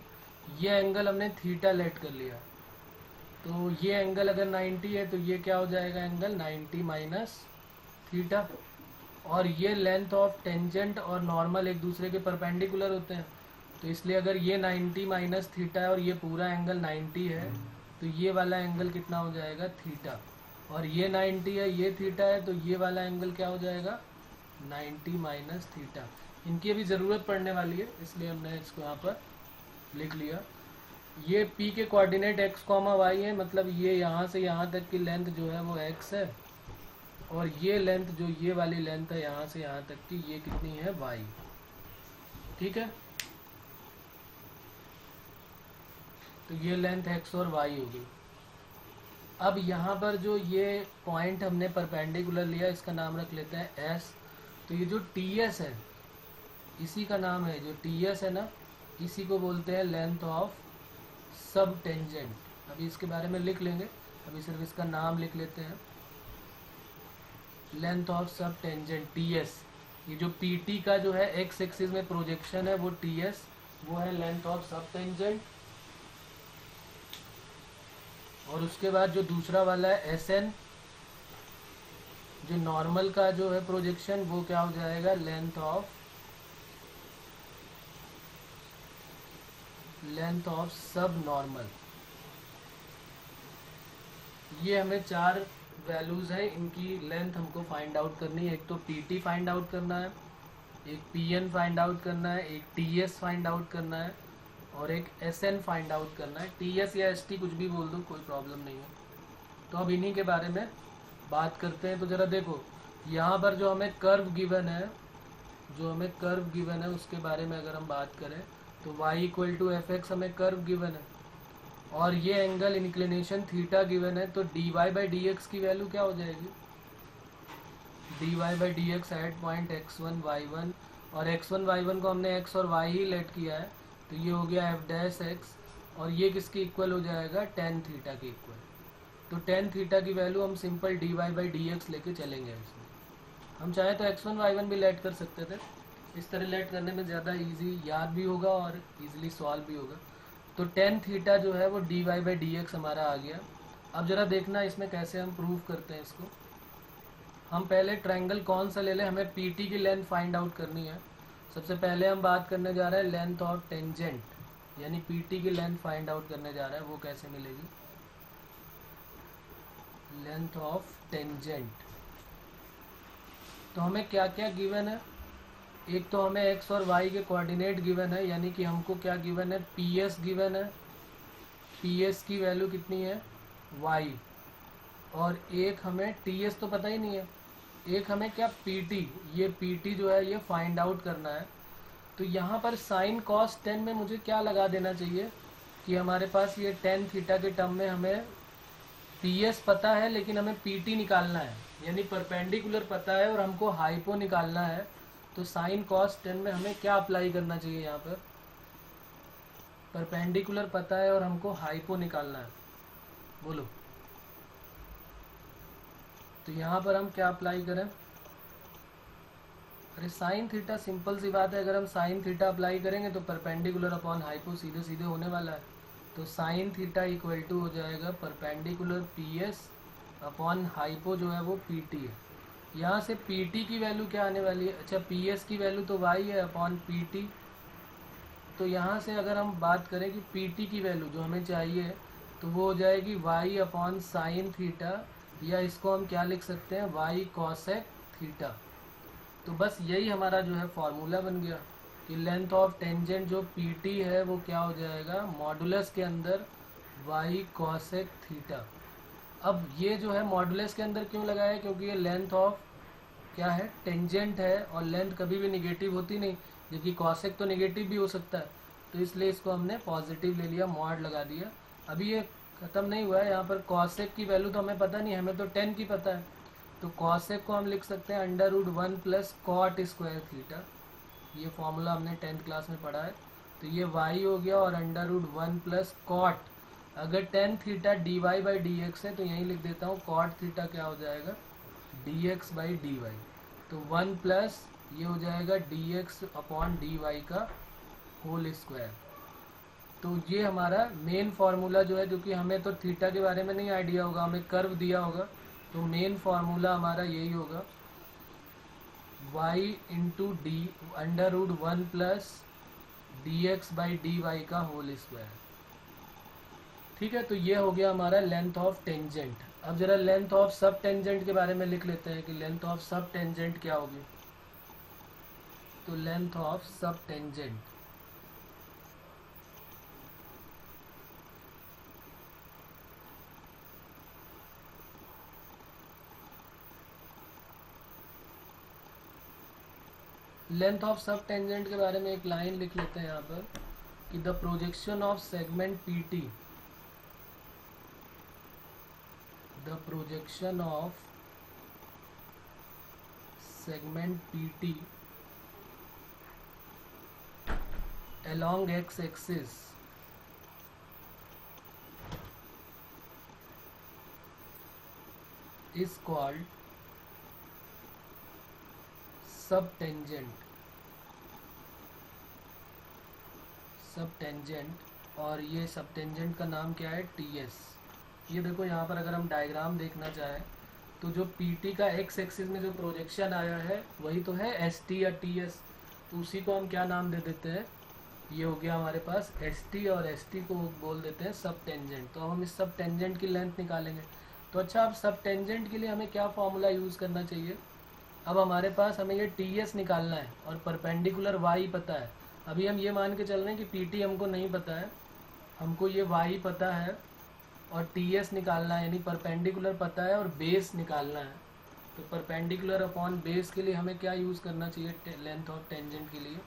ये एंगल हमने थीटा लेट कर लिया, तो ये एंगल अगर 90 है तो ये क्या हो जाएगा, एंगल 90 माइनस थीटा। और ये लेंथ ऑफ टेंजेंट और नॉर्मल एक दूसरे के परपेंडिकुलर होते हैं, तो इसलिए अगर ये 90 माइनस थीटा है और ये पूरा एंगल 90 है तो ये वाला एंगल कितना हो जाएगा, थीटा। और ये 90 है, ये थीटा है, तो ये वाला एंगल क्या हो जाएगा, 90 माइनस थीटा। इनकी अभी ज़रूरत पड़ने वाली है इसलिए हमने इसको यहाँ पर लिख लिया। ये P के कोऑर्डिनेट x, y है, मतलब ये यहाँ से यहाँ तक की लेंथ जो है वो x है, और ये लेंथ जो ये वाली लेंथ है यहाँ से यहाँ तक की, ये कितनी है, y। ठीक है, तो ये लेंथ x और y होगी। अब यहाँ पर जो ये पॉइंट हमने परपेंडिकुलर लिया, इसका नाम रख लेते हैं s। तो ये जो ts है इसी का नाम है, जो ts है ना, इसी को बोलते हैं लेंथ ऑफ सब टेंजेंट। अभी इसके बारे में लिख लेंगे, अभी सिर्फ इसका नाम लिख लेते हैं, length of sub tangent ts। ये जो pt का जो है x एक्सिस में प्रोजेक्शन है वो ts, वो है लेंथ ऑफ सब टेंजेंट। और उसके बाद जो दूसरा वाला है sn, जो नॉर्मल का जो है प्रोजेक्शन, वो क्या हो जाएगा, लेंथ ऑफ सब नॉर्मल। ये हमें 4 वैल्यूज़ हैं, इनकी लेंथ हमको फाइंड आउट करनी है। एक तो pt फाइंड आउट करना है, एक pn फाइंड आउट करना है, एक ts फाइंड आउट करना है, और एक sn फाइंड आउट करना है। ts या st कुछ भी बोल दो, कोई प्रॉब्लम नहीं है। तो अब इन्हीं के बारे में बात करते हैं। तो ज़रा देखो, यहाँ पर जो हमें कर्व गिवन है, उसके बारे में अगर हम बात करें तो y equal to F X हमें कर्व गिवन है, और ये एंगल इंक्लिनेशन थीटा गिवन है। तो dy बाई डी एक्स की वैल्यू क्या हो जाएगी, dy by D x at point x1 y1, और x1 y1 को हमने x और y ही लेट किया है, तो ये हो गया एफ डैश एक्स, और ये किसके इक्वल हो जाएगा, टेन थीटा के इक्वल। तो टेन थीटा की वैल्यू हम simple dy by D x लेके चलेंगे। इसमें हम चाहे तो x1 y1 भी लेट कर सकते थे, इस तरह लेट करने में ज़्यादा इजी याद भी होगा और इजीली सॉल्व भी होगा। तो टेन थीटा जो है वो dy बाई डी एक्स हमारा आ गया। अब ज़रा देखना इसमें कैसे हम प्रूव करते हैं इसको। हम पहले ट्रायंगल कौन सा ले लें, हमें pt की लेंथ फाइंड आउट करनी है। सबसे पहले हम बात करने जा रहे हैं लेंथ ऑफ टेंजेंट, यानी pt की लेंथ फाइंड आउट करने जा रहे हैं। वो कैसे मिलेगी, लेंथ ऑफ टेंजेंट। तो हमें क्या क्या गिवन है, एक तो हमें x और y के कोऑर्डिनेट गिवन है, यानी कि हमको क्या गिवन है, ps गिवन है, ps की वैल्यू कितनी है, y, और एक हमें ts तो पता ही नहीं है, एक हमें क्या pt, ये pt जो है ये फाइंड आउट करना है। तो यहाँ पर साइन कॉस 10 में मुझे क्या लगा देना चाहिए कि हमारे पास ये टेन थीटा के टर्म में हमें ps पता है लेकिन हमें pt निकालना है, यानी परपेंडिकुलर पता है और हमको हाइपो निकालना है। तो साइन कॉस 10 में हमें क्या अप्लाई करना चाहिए, यहाँ पर परपेंडिकुलर पता है और हमको हाइपो निकालना है, बोलो। तो यहाँ पर हम क्या अप्लाई करें, अरे साइन थीटा, सिंपल सी बात है, अगर हम साइन थीटा अप्लाई करेंगे तो परपेंडिकुलर अपॉन हाइपो सीधे सीधे होने वाला है। तो साइन थीटा इक्वल टू हो जाएगा परपेंडिकुलर ps अपॉन हाइपो जो है वो pt है। यहाँ से pt की वैल्यू क्या आने वाली है, अच्छा ps की वैल्यू तो y है अपॉन pt। तो यहाँ से अगर हम बात करें कि pt की वैल्यू जो हमें चाहिए तो वो हो जाएगी y अपॉन साइन थीटा, या इसको हम क्या लिख सकते हैं, y कॉसेक थीटा। तो बस यही हमारा जो है फॉर्मूला बन गया कि लेंथ ऑफ टेंजेंट जो pt है वो क्या हो जाएगा, मॉडुलस के अंदर y कॉसेक थीटा। अब ये जो है मॉडुलस के अंदर क्यों लगाया है, क्योंकि ये लेंथ ऑफ क्या है, टेंजेंट है, और लेंथ कभी भी निगेटिव होती नहीं, जबकि कॉसेक तो निगेटिव भी हो सकता है, तो इसलिए इसको हमने पॉजिटिव ले लिया, मॉड लगा दिया। अभी ये ख़त्म नहीं हुआ है, यहाँ पर कॉसेक की वैल्यू तो हमें पता नहीं, हमें तो 10 की पता है। तो कॉसेक को हम लिख सकते हैं √1 प्लस कॉट स्क्वायर थीटा, ये फॉर्मूला हमने 10th क्लास में पढ़ा है। तो ये y हो गया, और √1 प्लस कॉट, अगर tan theta dy by D X है तो यहीं लिख देता हूँ, कॉट थीटा क्या हो जाएगा, dx बाई dy। तो 1 प्लस ये हो जाएगा dx अपॉन dy का होल स्क्वायर। तो ये हमारा मेन फार्मूला जो है, जो कि हमें तो थीटा के बारे में नहीं आइडिया होगा, हमें कर्व दिया होगा, तो मेन फार्मूला हमारा यही होगा y into D under root 1 plus D x by D Y का होल स्क्वायर। ठीक है, तो ये हो गया हमारा लेंथ ऑफ टेंजेंट। अब जरा लेंथ ऑफ सब टेंजेंट के बारे में लिख लेते हैं कि लेंथ ऑफ सब टेंजेंट क्या होगी। तो length of sub tangent length of sub tangent के बारे में एक लाइन लिख लेते हैं यहाँ पर कि the projection of segment PT, the projection of segment PT along x axis is called subtangent। सबटेंजेंट, और ये सबटेंजेंट का नाम क्या है, टीएस। ये देखो यहाँ पर अगर हम डायग्राम देखना चाहें तो जो पीटी का एक्स एक्सिस में जो प्रोजेक्शन आया है वही तो है एसटी या टीएस, तो उसी को हम क्या नाम दे देते हैं, ये हो गया हमारे पास एसटी, और एसटी को बोल देते हैं सब टेंजेंट। तो हम इस सब टेंजेंट की लेंथ निकालेंगे। तो अच्छा, अब सब टेंजेंट के लिए हमें क्या फॉर्मूला यूज़ करना चाहिए। अब हमारे पास हमें ये टीएस निकालना है और परपेंडिकुलर वाई पता है। अभी हम ये मान के चल रहे हैं कि पीटी हमको नहीं पता है, हमको ये वाई पता है और टीएस निकालना है, यानी परपेंडिकुलर पता है और बेस निकालना है। तो परपेंडिकुलर अपॉन बेस के लिए हमें क्या यूज़ करना चाहिए लेंथ ऑफ टेंजेंट के लिए,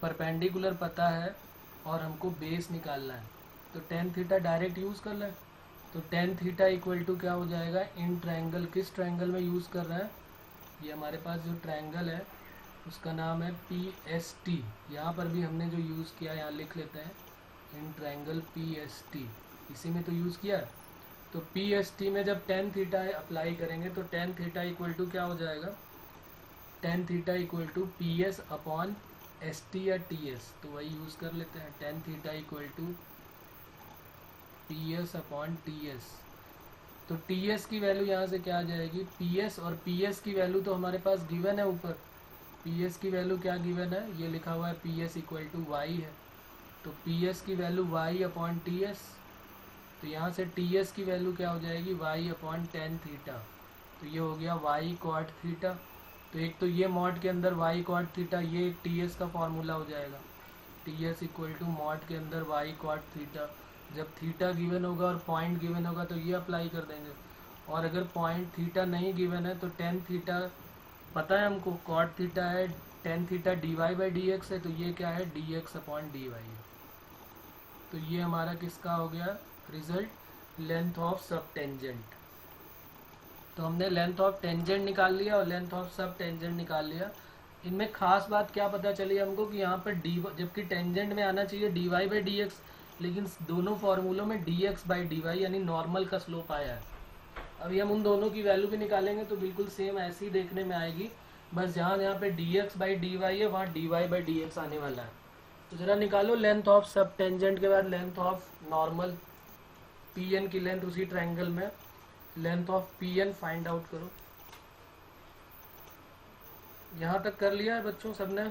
परपेंडिकुलर पता है और हमको बेस निकालना है। तो टेन थीटा डायरेक्ट यूज़ कर लें। तो टेन थीटा इक्वल टू क्या हो जाएगा, इन ट्रायंगल, किस ट्रायंगल में यूज़ कर रहे हैं, ये हमारे पास जो ट्रायंगल है उसका नाम है पी एस टी। यहाँ पर भी हमने जो यूज़ किया यहाँ लिख लेते हैं, in triangle P S T, इसी में तो यूज़ किया है। तो पी एस टी में जब टेन थीटा अप्लाई करेंगे तो टेन थीटा इक्वल टू क्या हो जाएगा, tan theta equal to P S upon S T या टी एस, तो वही यूज़ कर लेते हैं। Tan theta equal to P S upon T S. तो टी एस की वैल्यू यहाँ से क्या आ जाएगी, पी एस, और पी एस की वैल्यू तो हमारे पास गिवन है ऊपर, पी एस की वैल्यू क्या गिवन है, ये लिखा हुआ है P S equal to Y है। तो पी एस की value Y upon T S, तो यहाँ से टी एस की वैल्यू क्या हो जाएगी, वाई अपॉन टेन थीटा। तो ये हो गया वाई कॉट थीटा। तो एक तो ये मॉड के अंदर वाई कॉट थीटा, ये टी एस का फॉर्मूला हो जाएगा, T S equal to mod के अंदर वाई कॉट थीटा। जब थीटा गिवन होगा और पॉइंट गिवन होगा तो ये अप्लाई कर देंगे, और अगर पॉइंट थीटा नहीं गिवन है तो टेन थीटा पता है हमको, कॉट थीटा है, tan theta D Y by D X है, तो ये क्या है, D X upon D Y है। तो ये हमारा किसका हो गया result, length of sub tangent. तो हमने लेंथ ऑफ टेंजेंट निकाल लिया और लेंथ ऑफ सब टेंजेंट निकाल लिया। इनमें खास बात क्या पता चली हमको कि यहाँ पर डी, जबकि टेंजेंट में आना चाहिए D Y by D X, लेकिन दोनों फार्मूलों में D x by D Y यानी नॉर्मल का स्लोप आया है। अभी हम उन दोनों की वैल्यू भी निकालेंगे तो बिल्कुल सेम ऐसी देखने में आएगी, बस जहाँ जहाँ पे D x by D Y है वहाँ D Y by D X आने वाला है। तो ज़रा निकालो लेंथ ऑफ सब टेंजेंट के बाद length of normal, P N की लेंथ उसी ट्रायंगल में, length of P N find out करो। यहाँ तक कर लिया है बच्चों सबने,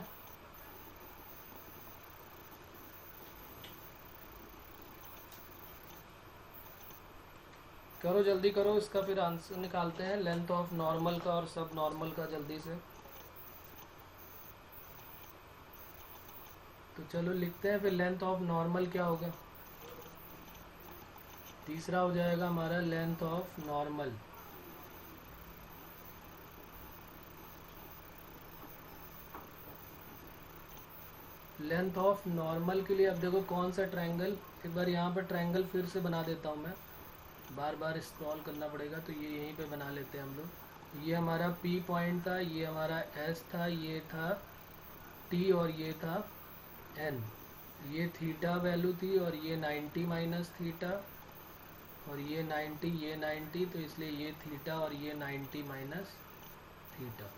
करो जल्दी करो, इसका फिर आंसर निकालते हैं लेंथ ऑफ नॉर्मल का और सब नॉर्मल का जल्दी से। तो चलो लिखते हैं फिर लेंथ ऑफ नॉर्मल क्या होगा, तीसरा हो जाएगा हमारा length of normal. Length of normal के लिए अब देखो कौन सा ट्रायंगल, एक बार यहाँ पर ट्रायंगल फिर से बना देता हूँ मैं, बार बार स्क्रॉल करना पड़ेगा, तो ये यहीं पे बना लेते हैं हम लोग। ये हमारा P पॉइंट था, ये हमारा S था, ये था T और ये था N, ये थीटा वैल्यू थी और ये 90 माइनस थीटा और ये 90, ये 90, तो इसलिए ये थीटा और ये 90 माइनस थीटा।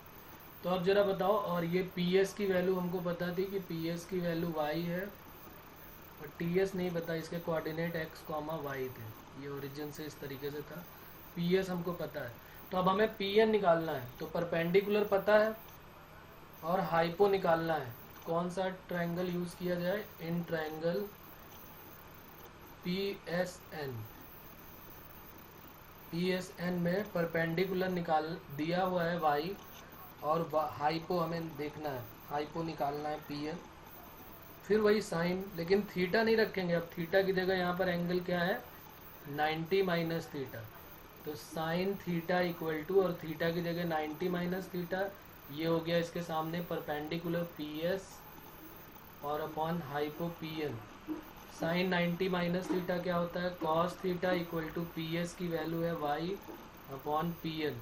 तो अब जरा बताओ, और ये PS की वैल्यू हमको पता थी कि PS की वैल्यू y है और टी एस नहीं पता, इसके कोऑर्डिनेट एक्स कॉमा वाई थे, ये ओरिजिन से इस तरीके से था। पी एस हमको पता है, तो अब हमें पी एन निकालना है। तो परपेंडिकुलर पता है और हाइपो निकालना है। कौन सा ट्रायंगल यूज़ किया जाए? In triangle P S N. P S N में परपेंडिकुलर निकाल दिया हुआ है वाई, और हाइपो हमें देखना है, हाइपो निकालना है पी एन। फिर वही साइन, लेकिन थीटा नहीं रखेंगे, अब थीटा की जगह यहाँ पर एंगल क्या है? 90 माइनस थीटा। तो साइन थीटा इक्वल टू, और थीटा की जगह 90 माइनस थीटा, ये हो गया इसके सामने परपेंडिकुलर पी एस और upon hypo P N. Sine 90 minus theta क्या होता है? Cos theta equal to P S की वैल्यू है वाई अपॉन पी एन।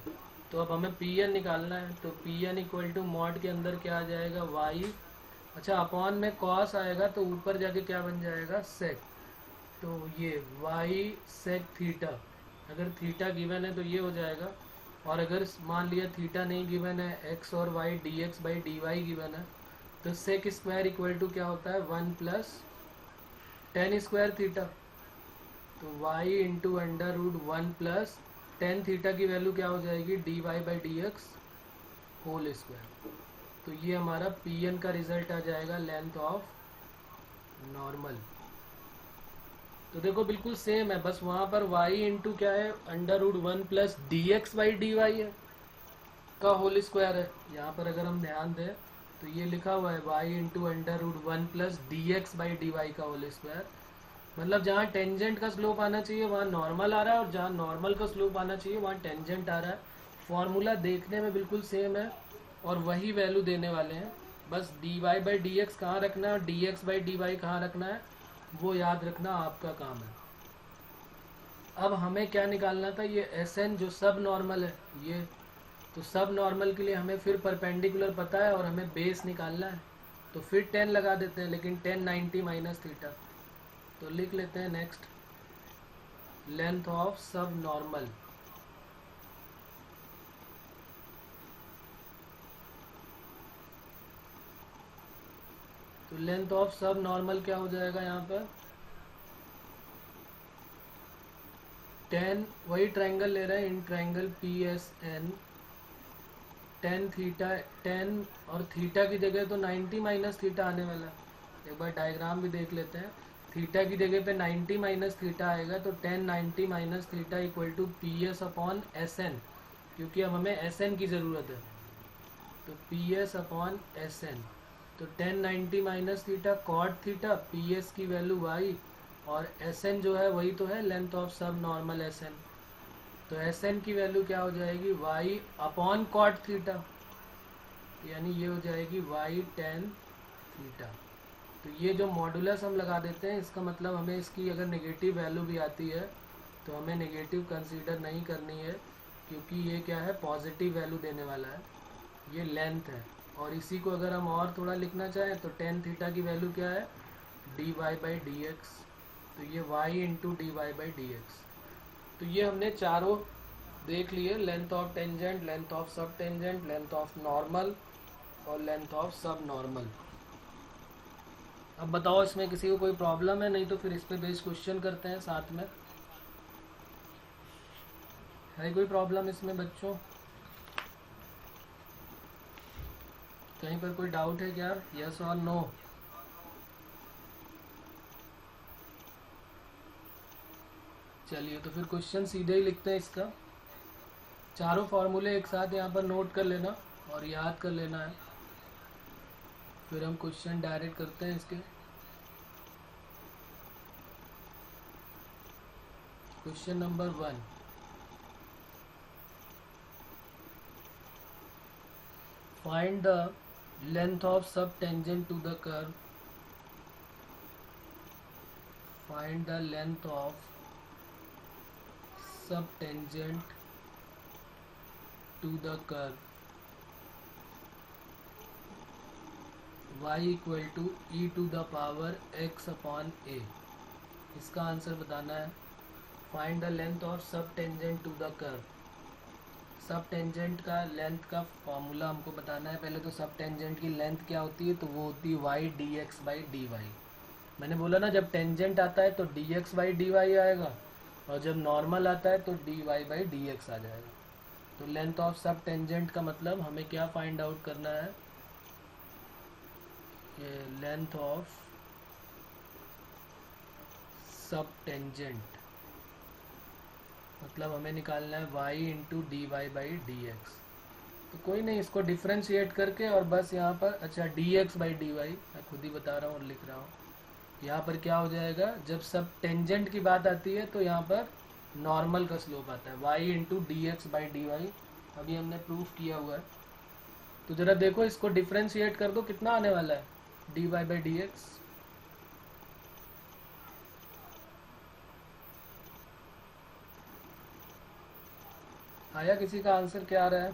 तो अब हमें पी एन निकालना है, तो P N equal to mod के अंदर क्या आ जाएगा? वाई, अच्छा अपॉन में कॉस आएगा तो ऊपर जाके क्या बन जाएगा? सेक। तो ये वाई सेक थीटा, अगर थीटा गिवन है तो ये हो जाएगा। और अगर मान लिया थीटा नहीं गिवन है, एक्स और Y D x by D Y given है, तो सेक स्क्वायर इक्वल टू क्या होता है? 1 प्लस टेन स्क्वायर थीटा। तो Y into under root 1 plus tan theta की वैल्यू क्या हो जाएगी? D Y by D X whole square. तो ये हमारा पी एन का रिजल्ट आ जाएगा, लेंथ ऑफ नॉर्मल। तो देखो बिल्कुल सेम है, बस वहाँ पर y इंटू क्या है? Under root 1 plus D x by D Y है का होल स्क्वायर है। यहाँ पर अगर हम ध्यान दें तो ये लिखा हुआ है y into under root 1 plus D x by D Y का होल स्क्वायर। मतलब जहाँ टेंजेंट का स्लोप आना चाहिए वहाँ नॉर्मल आ रहा है, और जहाँ नॉर्मल का स्लोप आना चाहिए वहाँ टेंजेंट आ रहा है। फॉर्मूला देखने में बिल्कुल सेम है और वही वैल्यू देने वाले हैं, बस D Y by D X कहाँ रखना है और D x by D Y कहाँ रखना है वो याद रखना आपका काम है। अब हमें क्या निकालना था? ये एस एन जो सब नॉर्मल है ये, तो सब नॉर्मल के लिए हमें फिर परपेंडिकुलर पता है और हमें बेस निकालना है, तो फिर 10 लगा देते हैं, लेकिन 10 90 माइनस थीटा। तो लिख लेते हैं next, length of sub normal. तो लेंथ ऑफ सब नॉर्मल क्या हो जाएगा यहाँ पर? 10, वही ट्रायंगल ले रहे हैं, in triangle P S N, 10 theta, 10 और थीटा की जगह तो 90 माइनस थीटा आने वाला है। एक बार डायग्राम भी देख लेते हैं। थीटा की जगह पे 90 माइनस थीटा आएगा, तो 10 90 minus theta equal to P S upon S N, क्योंकि अब हमें एस एन की ज़रूरत है। तो P S upon S N, तो 10 90 minus theta cot theta, P S की वैल्यू वाई, और एस एन जो है वही तो है length of sub normal S N. तो एस एन की वैल्यू क्या हो जाएगी? वाई अपॉन कॉट थीटा, यानी ये हो जाएगी वाई टेन थीटा। तो ये जो मॉडुलस हम लगा देते हैं, इसका मतलब हमें इसकी अगर नेगेटिव वैल्यू भी आती है तो हमें नेगेटिव कंसीडर नहीं करनी है, क्योंकि ये क्या है? पॉजिटिव वैल्यू देने वाला है, ये लेंथ है। और इसी को अगर हम और थोड़ा लिखना चाहें तो टेन थीटा की वैल्यू क्या है? D Y by D x. तो ये y into d Y by D x. तो ये हमने चारों देख लिए, length of tangent, length of sub tangent, length of normal और लेंथ ऑफ सब नॉर्मल। अब बताओ इसमें किसी को कोई प्रॉब्लम है? नहीं तो फिर इस पे बेस्ड क्वेश्चन करते हैं साथ में। है कोई प्रॉब्लम इसमें बच्चों? कहीं पर कोई डाउट है क्या? यस और नो? चलिए तो फिर क्वेश्चन सीधे ही लिखते हैं इसका। चारों फॉर्मूले एक साथ यहाँ पर नोट कर लेना और याद कर लेना है, फिर हम क्वेश्चन डायरेक्ट करते हैं इसके। Question number 1, find the length of sub tangent to the curve. Find the length of sub tangent to the curve y equal to e to the power x upon a। इसका answer बताना है। Find the length of sub tangent to the curve. Sub tangent का length का formula हमको बताना है। पहले तो सब टेंजेंट की लेंथ क्या होती है? तो वो होती है y d x by D y. मैंने बोला ना जब टेंजेंट आता है तो d x by D y आएगा, और जब नॉर्मल आता है तो d Y by D x आ जाएगा। तो लेंथ ऑफ सब टेंजेंट का मतलब हमें क्या फाइंड आउट करना है, ये लेंथ ऑफ सब टेंजेंट मतलब हमें निकालना है y into d Y by D x. तो कोई नहीं, इसको डिफ्रेंशिएट करके और बस यहाँ पर, अच्छा d x by D y मैं खुद ही बता रहा हूँ और लिख रहा हूँ। यहाँ पर क्या हो जाएगा, जब सब टेंजेंट की बात आती है तो यहाँ पर नॉर्मल का स्लोप आता है y into d x by D y. अभी हमने प्रूफ किया हुआ है। तो ज़रा देखो इसको डिफ्रेंशिएट कर दो, कितना आने वाला है d Y by D x. आया किसी का आंसर, क्या आ रहा है?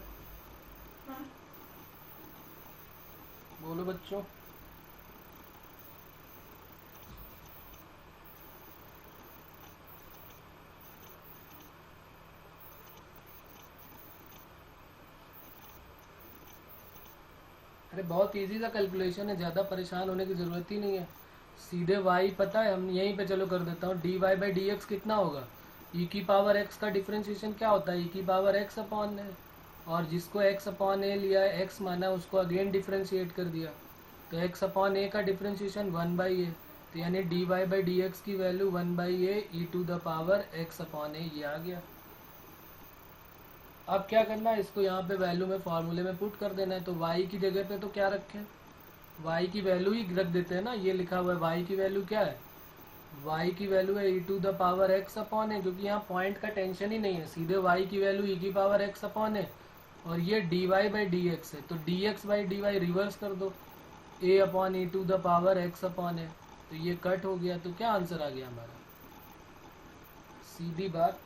बोलो बच्चों। अरे बहुत इजी सा कैलकुलेशन है, ज़्यादा परेशान होने की ज़रूरत ही नहीं है। सीधे y पता है, हम यहीं पे चलो कर देता हूँ। D Y by D x कितना होगा, e की पावर x का डिफ्रेंशिएशन क्या होता है, e की पावर x अपॉन है, और जिसको x अपॉन ए लिया है, x माना, उसको अगेन डिफ्रेंशिएट कर दिया, तो x अपॉन ए का डिफ्रेंशिएशन 1/a। तो यानी d Y by D x की value 1/a e to the power x upon a, ये आ गया। अब क्या करना है, इसको यहाँ पे वैल्यू में फॉर्मूले में पुट कर देना है। तो y की जगह पे तो क्या रखें, y की वैल्यू ही रख देते हैं ना। ये लिखा हुआ है y की वैल्यू क्या है, y की वैल्यू है e to the power x upon है, क्योंकि यहाँ पॉइंट का टेंशन ही नहीं है। सीधे y की वैल्यू e की पावर x अपॉन है, और ये dy बाई डी एक्स है। तो dx by D y reverse कर दो, a upon e to the power x upon है। तो ये कट हो गया। तो क्या आंसर आ गया हमारा, सीधी बात।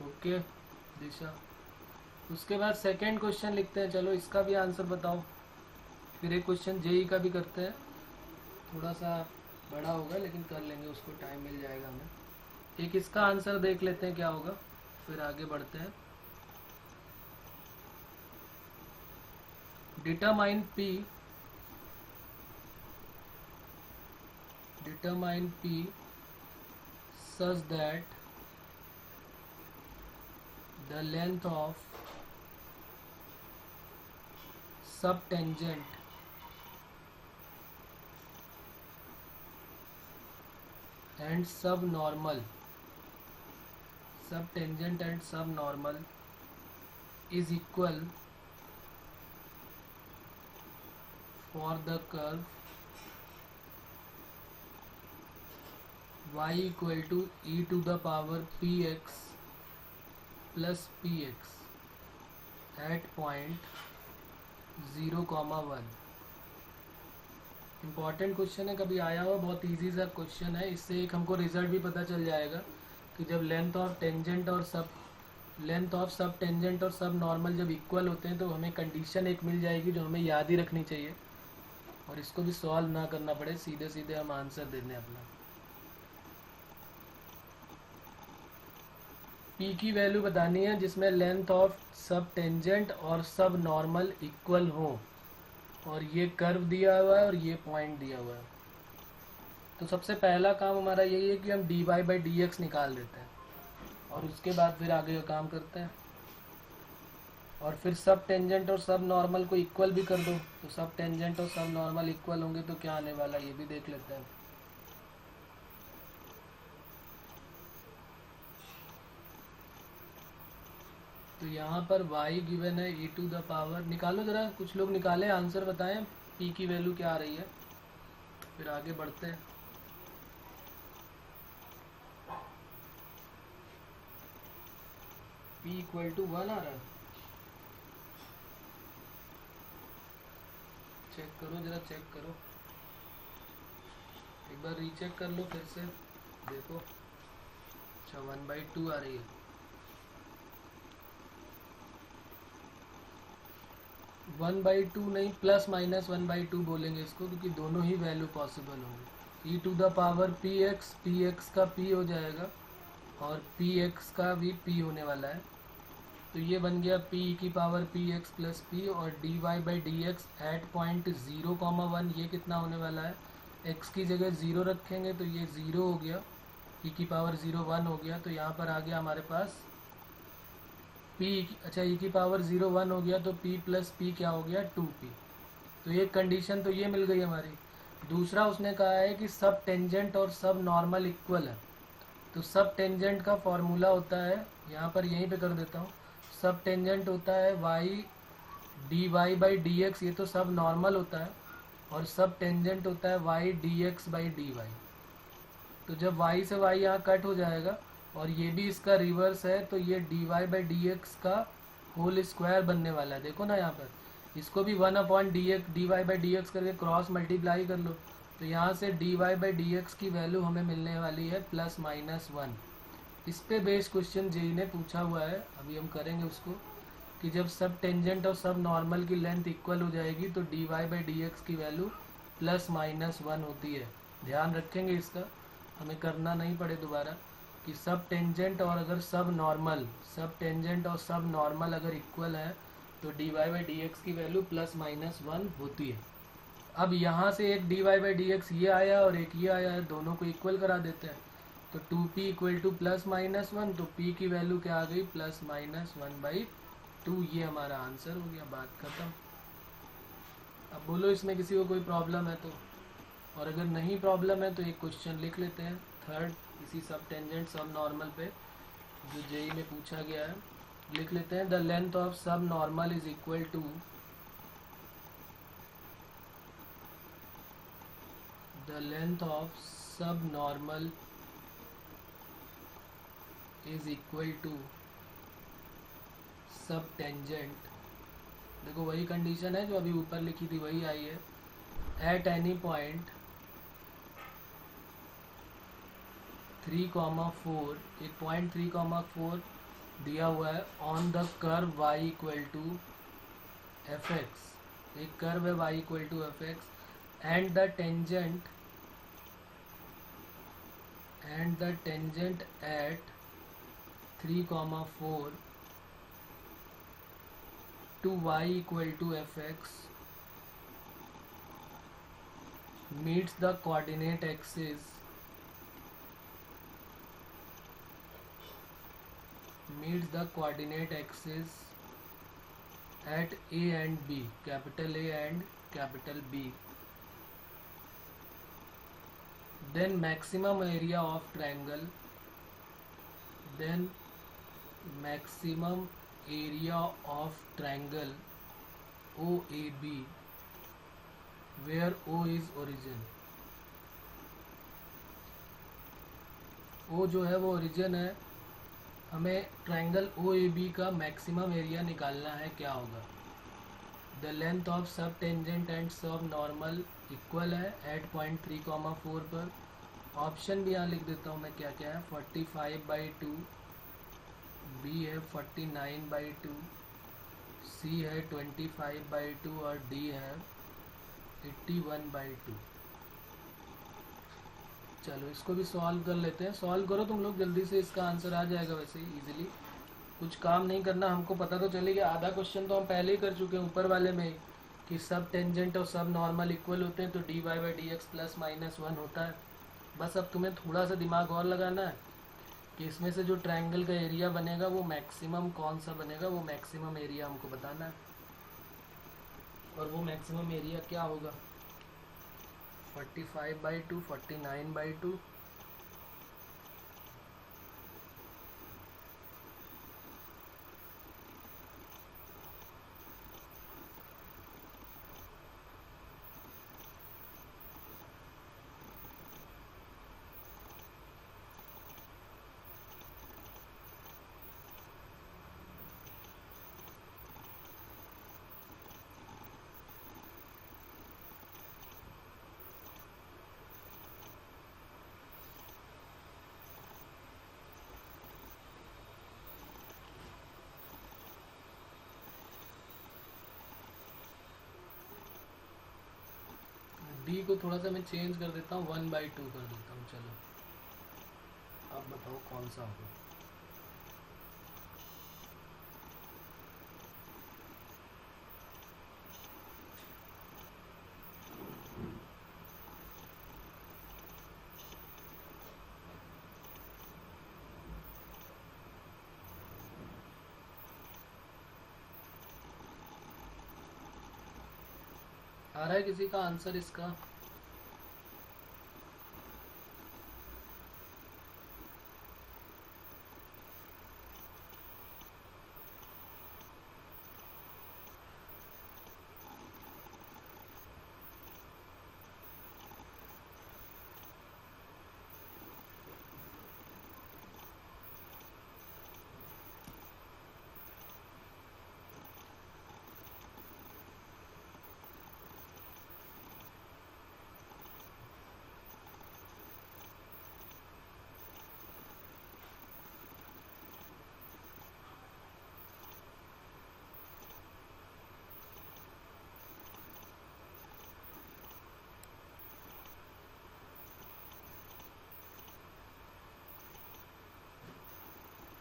ओके दिशा। उसके बाद सेकेंड क्वेश्चन लिखते हैं, चलो इसका भी आंसर बताओ। फिर एक क्वेश्चन जेई का भी करते हैं, थोड़ा सा बड़ा होगा लेकिन कर लेंगे, उसको टाइम मिल जाएगा हमें। एक इसका आंसर देख लेते हैं क्या होगा, फिर आगे बढ़ते हैं। Determine P such that the length of subtangent and subnormal is equal for the curve y equal to e to the power px plus px at point 0,1। Important question है, कभी आया हुआ, बहुत इजी सा क्वेश्चन है। इससे एक हमको रिजल्ट भी पता चल जाएगा कि जब लेंथ ऑफ टेंजेंट और सब टेंजेंट और सब नॉर्मल जब इक्वल होते हैं तो हमें कंडीशन एक मिल जाएगी जो हमें याद ही रखनी चाहिए, और इसको भी सॉल्व ना करना पड़े, सीधे सीधे हम आंसर दे दें अपना। P की वैल्यू बतानी है जिसमें लेंथ ऑफ सब टेंजेंट और सब नॉर्मल इक्वल हो, और ये कर्व दिया हुआ है और ये पॉइंट दिया हुआ है। तो सबसे पहला काम हमारा यही है कि हम d Y by D x निकाल देते हैं, और उसके बाद फिर आगे का काम करते हैं। और फिर सब टेंजेंट और सब नॉर्मल को इक्वल भी कर दो, तो सब टेंजेंट और सब नॉर्मल इक्वल होंगे तो क्या आने वाला, ये भी देख लेते हैं। तो यहाँ पर y गिवन है e टू द पावर, निकालो ज़रा, कुछ लोग निकाले, आंसर बताएं p की वैल्यू क्या आ रही है, फिर आगे बढ़ते हैं। p इक्वल टू 1 आ रहा है, चेक करो ज़रा, चेक करो एक बार, रीचेक कर लो फिर से, देखो। अच्छा 1/2 आ रही है। 1/2 नहीं, प्लस माइनस 1/2 बोलेंगे इसको, क्योंकि दोनों ही वैल्यू पॉसिबल होंगे। e to the power px का p हो जाएगा, और px का भी p होने वाला है। तो ये बन गया पी की power p x plus p, और d Y by D x at point 0,1 ये कितना होने वाला है, एक्स की जगह 0 रखेंगे तो ये 0 हो गया, ई की पावर 0 1 हो गया। तो यहाँ पर आ गया हमारे पास पी, अच्छा ई की पावर 0 1 हो गया तो पी प्लस पी क्या हो गया 2p। तो ये कंडीशन तो ये मिल गई हमारी। दूसरा उसने कहा है कि सब टेंजेंट और सब नॉर्मल इक्वल है। तो सब टेंजेंट का फॉर्मूला होता है, यहाँ पर यहीं पे कर देता हूँ, सब टेंजेंट होता है y d Y by D x, ये तो सब नॉर्मल होता है, और सब टेंजेंट होता है y D x by D y. तो जब वाई से वाई यहाँ कट हो जाएगा और ये भी इसका रिवर्स है, तो ये d Y by D x का होल स्क्वायर बनने वाला है। देखो ना यहाँ पर, इसको भी 1/dx d Y by D x करके क्रॉस मल्टीप्लाई कर लो, तो यहाँ से d Y by D x की वैल्यू हमें मिलने वाली है ±1। इस पे बेस क्वेश्चन जेई ने पूछा हुआ है, अभी हम करेंगे उसको, कि जब सब टेंजेंट और सब नॉर्मल की लेंथ इक्वल हो जाएगी तो d Y by D x की वैल्यू ±1 होती है। ध्यान रखेंगे इसका, हमें करना नहीं पड़े दोबारा, कि सब टेंजेंट और अगर सब टेंजेंट और सब नॉर्मल अगर इक्वल है तो d Y by D x की वैल्यू +-1 होती है। अब यहाँ से एक d Y by D x ये आया और एक ये आया है, दोनों को इक्वल करा देते हैं, तो 2p = +-1, तो p की वैल्यू क्या आ गई +-1/2। ये हमारा आंसर हो गया, बात खत्म। अब बोलो इसमें किसी को कोई प्रॉब्लम है तो, और अगर नहीं प्रॉब्लम है तो एक क्वेश्चन लिख लेते हैं थर्ड, इसी सब टेंजेंट सब नॉर्मल पे जो जेई में पूछा गया है, लिख लेते हैं। The length of sub normal is equal to the length of subnormal is equal to subtangent। देखो वही कंडीशन है जो अभी ऊपर लिखी थी, वही आई है। एट एनी पॉइंट 3,4, एक पॉइंट 3,4 दिया हुआ है on the curve y = fx, एक कर्व है y = fx, and the tangent at 3,4 to y = fx meets the coordinate axis at a and b, capital A and capital B, then maximum area of triangle OAB where O is origin। O जो है वो origin है, हमें triangle OAB का maximum area निकालना है, क्या होगा। The length of sub tangent and सब नॉर्मल इक्वल है एट पॉइंट 3,4 पर। ऑप्शन भी यहाँ लिख देता हूँ मैं, क्या क्या है, 45/2, बी है 49/2, सी है 25/2 और डी है 81/2। चलो इसको भी सॉल्व कर लेते हैं। सॉल्व करो तुम लोग जल्दी से, इसका आंसर आ जाएगा वैसे ही इजीली, कुछ काम नहीं करना, हमको पता तो चलेगा। आधा क्वेश्चन तो हम पहले ही कर चुके हैं ऊपर वाले में, कि सब टेंजेंट और सब नॉर्मल इक्वल होते हैं तो d Y by D x +-1 होता है। बस अब तुम्हें थोड़ा सा दिमाग और लगाना है कि इसमें से जो ट्रायंगल का एरिया बनेगा वो मैक्सिमम कौन सा बनेगा, वो मैक्सिमम एरिया हमको बताना है। और वो मैक्सिमम एरिया क्या होगा, 45/2, 49/2, डी को थोड़ा सा मैं चेंज कर देता हूँ, 1/2 कर देता हूँ। चलो अब बताओ कौन सा होगा। आ रहा है किसी का आंसर इसका?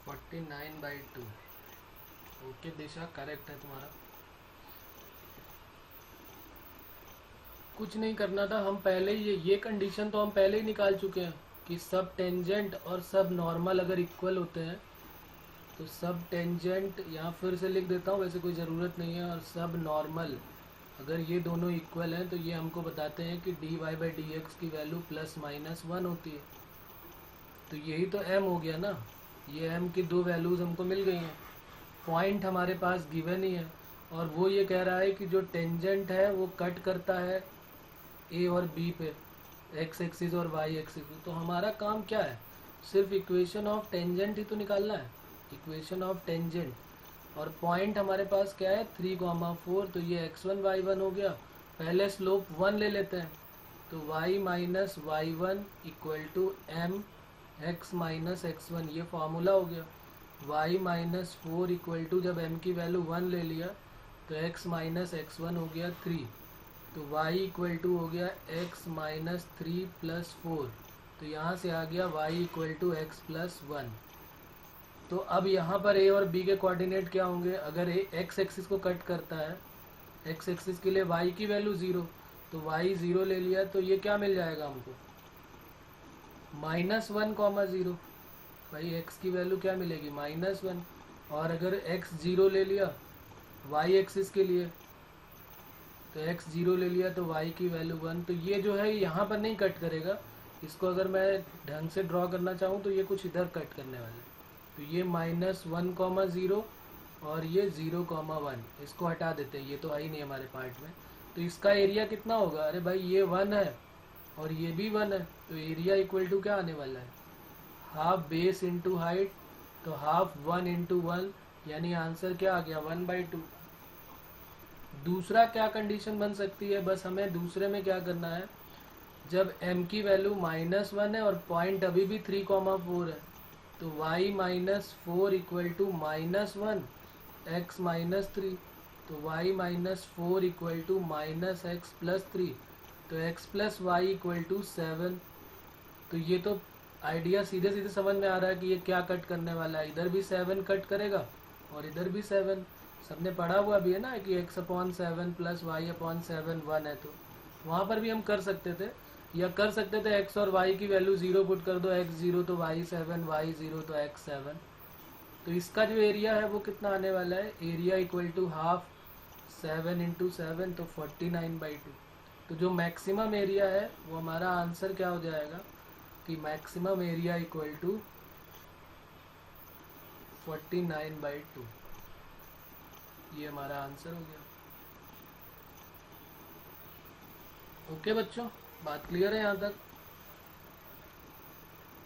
फोर्टी 49/2। ओके दिशा, करेक्ट है तुम्हारा। कुछ नहीं करना था, हम पहले ही ये कंडीशन तो हम पहले ही निकाल चुके हैं कि सब टेंजेंट और सब नॉर्मल अगर इक्वल होते हैं तो सब टेंजेंट, यहाँ फिर से लिख देता हूँ, वैसे कोई ज़रूरत नहीं है, और सब नॉर्मल अगर ये दोनों इक्वल हैं तो ये हमको बताते हैं कि dy/dx की वैल्यू ±1 होती है। तो यही तो m हो गया ना, ये m की दो वैल्यूज़ हमको मिल गई हैं, पॉइंट हमारे पास गिवन ही है, और वो ये कह रहा है कि जो टेंजेंट है वो कट करता है a और b पे, x एक्सिस और y एक्सिस पे। तो हमारा काम क्या है, सिर्फ इक्वेशन ऑफ टेंजेंट ही तो निकालना है, इक्वेशन ऑफ टेंजेंट। और पॉइंट हमारे पास क्या है 3,4, तो ये x1 y1 हो गया। पहले स्लोप 1 ले लेते हैं, तो y minus y1 equal to m x minus x1, ये फार्मूला हो गया। y माइनस 4 इक्वल टू, जब m की वैल्यू 1 ले लिया तो x माइनस x1 हो गया 3, तो y इक्वल टू हो गया x माइनस 3 प्लस 4, तो यहाँ से आ गया y equal to x plus 1। तो अब यहाँ पर a और b के कोऑर्डिनेट क्या होंगे, अगर x एक्सिस को कट करता है, x एक्सिस के लिए y की वैल्यू 0, तो y 0 ले लिया, तो ये क्या मिल जाएगा हमको, -1,0। भाई x की वैल्यू क्या मिलेगी, -1, और अगर x 0 ले लिया y एक्सिस के लिए, तो x 0 ले लिया तो y की वैल्यू 1। तो ये जो है यहाँ पर नहीं कट करेगा, इसको अगर मैं ढंग से ड्रॉ करना चाहूँ तो ये कुछ इधर कट करने वाले, तो ये -1,0 और ये 0,1, इसको हटा देते हैं, ये तो है ही नहीं हमारे पार्ट में। तो इसका एरिया कितना होगा, अरे भाई ये 1 है और ये भी 1 है, तो एरिया इक्वल टू क्या आने वाला है, हाफ बेस इंटू हाइट, तो हाफ 1 इंटू 1, यानी आंसर क्या आ गया 1/2। दूसरा क्या कंडीशन बन सकती है, बस हमें दूसरे में क्या करना है, जब m की वैल्यू -1 है और पॉइंट अभी भी 3,4 है, तो y minus 4 equal to -1 x minus 3, तो y minus 4 equal to minus x plus 3, तो x plus Y equal to 7। तो ये तो आइडिया सीधे सीधे समझ में आ रहा है कि ये क्या कट करने वाला है, इधर भी 7 कट करेगा और इधर भी 7, सबने पढ़ा हुआ भी है ना कि x/7 प्लस y/7 1 है, तो वहाँ पर भी हम कर सकते थे, या कर सकते थे x और y की वैल्यू 0 पुट कर दो, x 0 तो y 7, y 0 तो x 7। तो इसका जो एरिया है वो कितना आने वाला है, area equal to half 7 into 7, तो 49/2। तो जो मैक्सिमम एरिया है वो हमारा आंसर क्या हो जाएगा कि मैक्सिमम एरिया इक्वल टू 49/2, ये हमारा आंसर हो गया। ओके बच्चों, बात क्लियर है यहाँ तक?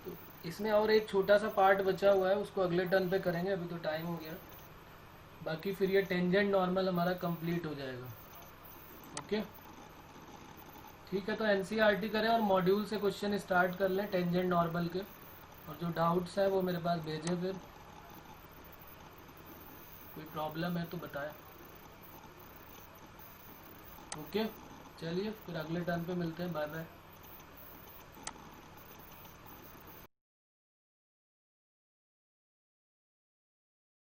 तो इसमें और एक छोटा सा पार्ट बचा हुआ है, उसको अगले टर्न पे करेंगे, अभी तो टाइम हो गया, बाकी फिर ये टेंजेंट नॉर्मल हमारा कंप्लीट हो जाएगा। ओके ठीक है, तो एनसीईआरटी करें और मॉड्यूल से क्वेश्चन स्टार्ट कर लें टेंजेंट नॉर्मल के, और जो डाउट्स हैं वो मेरे पास भेजें, फिर कोई प्रॉब्लम है तो बताएं। ओके चलिए, फिर अगले टर्न पे मिलते हैं, बाय बाय।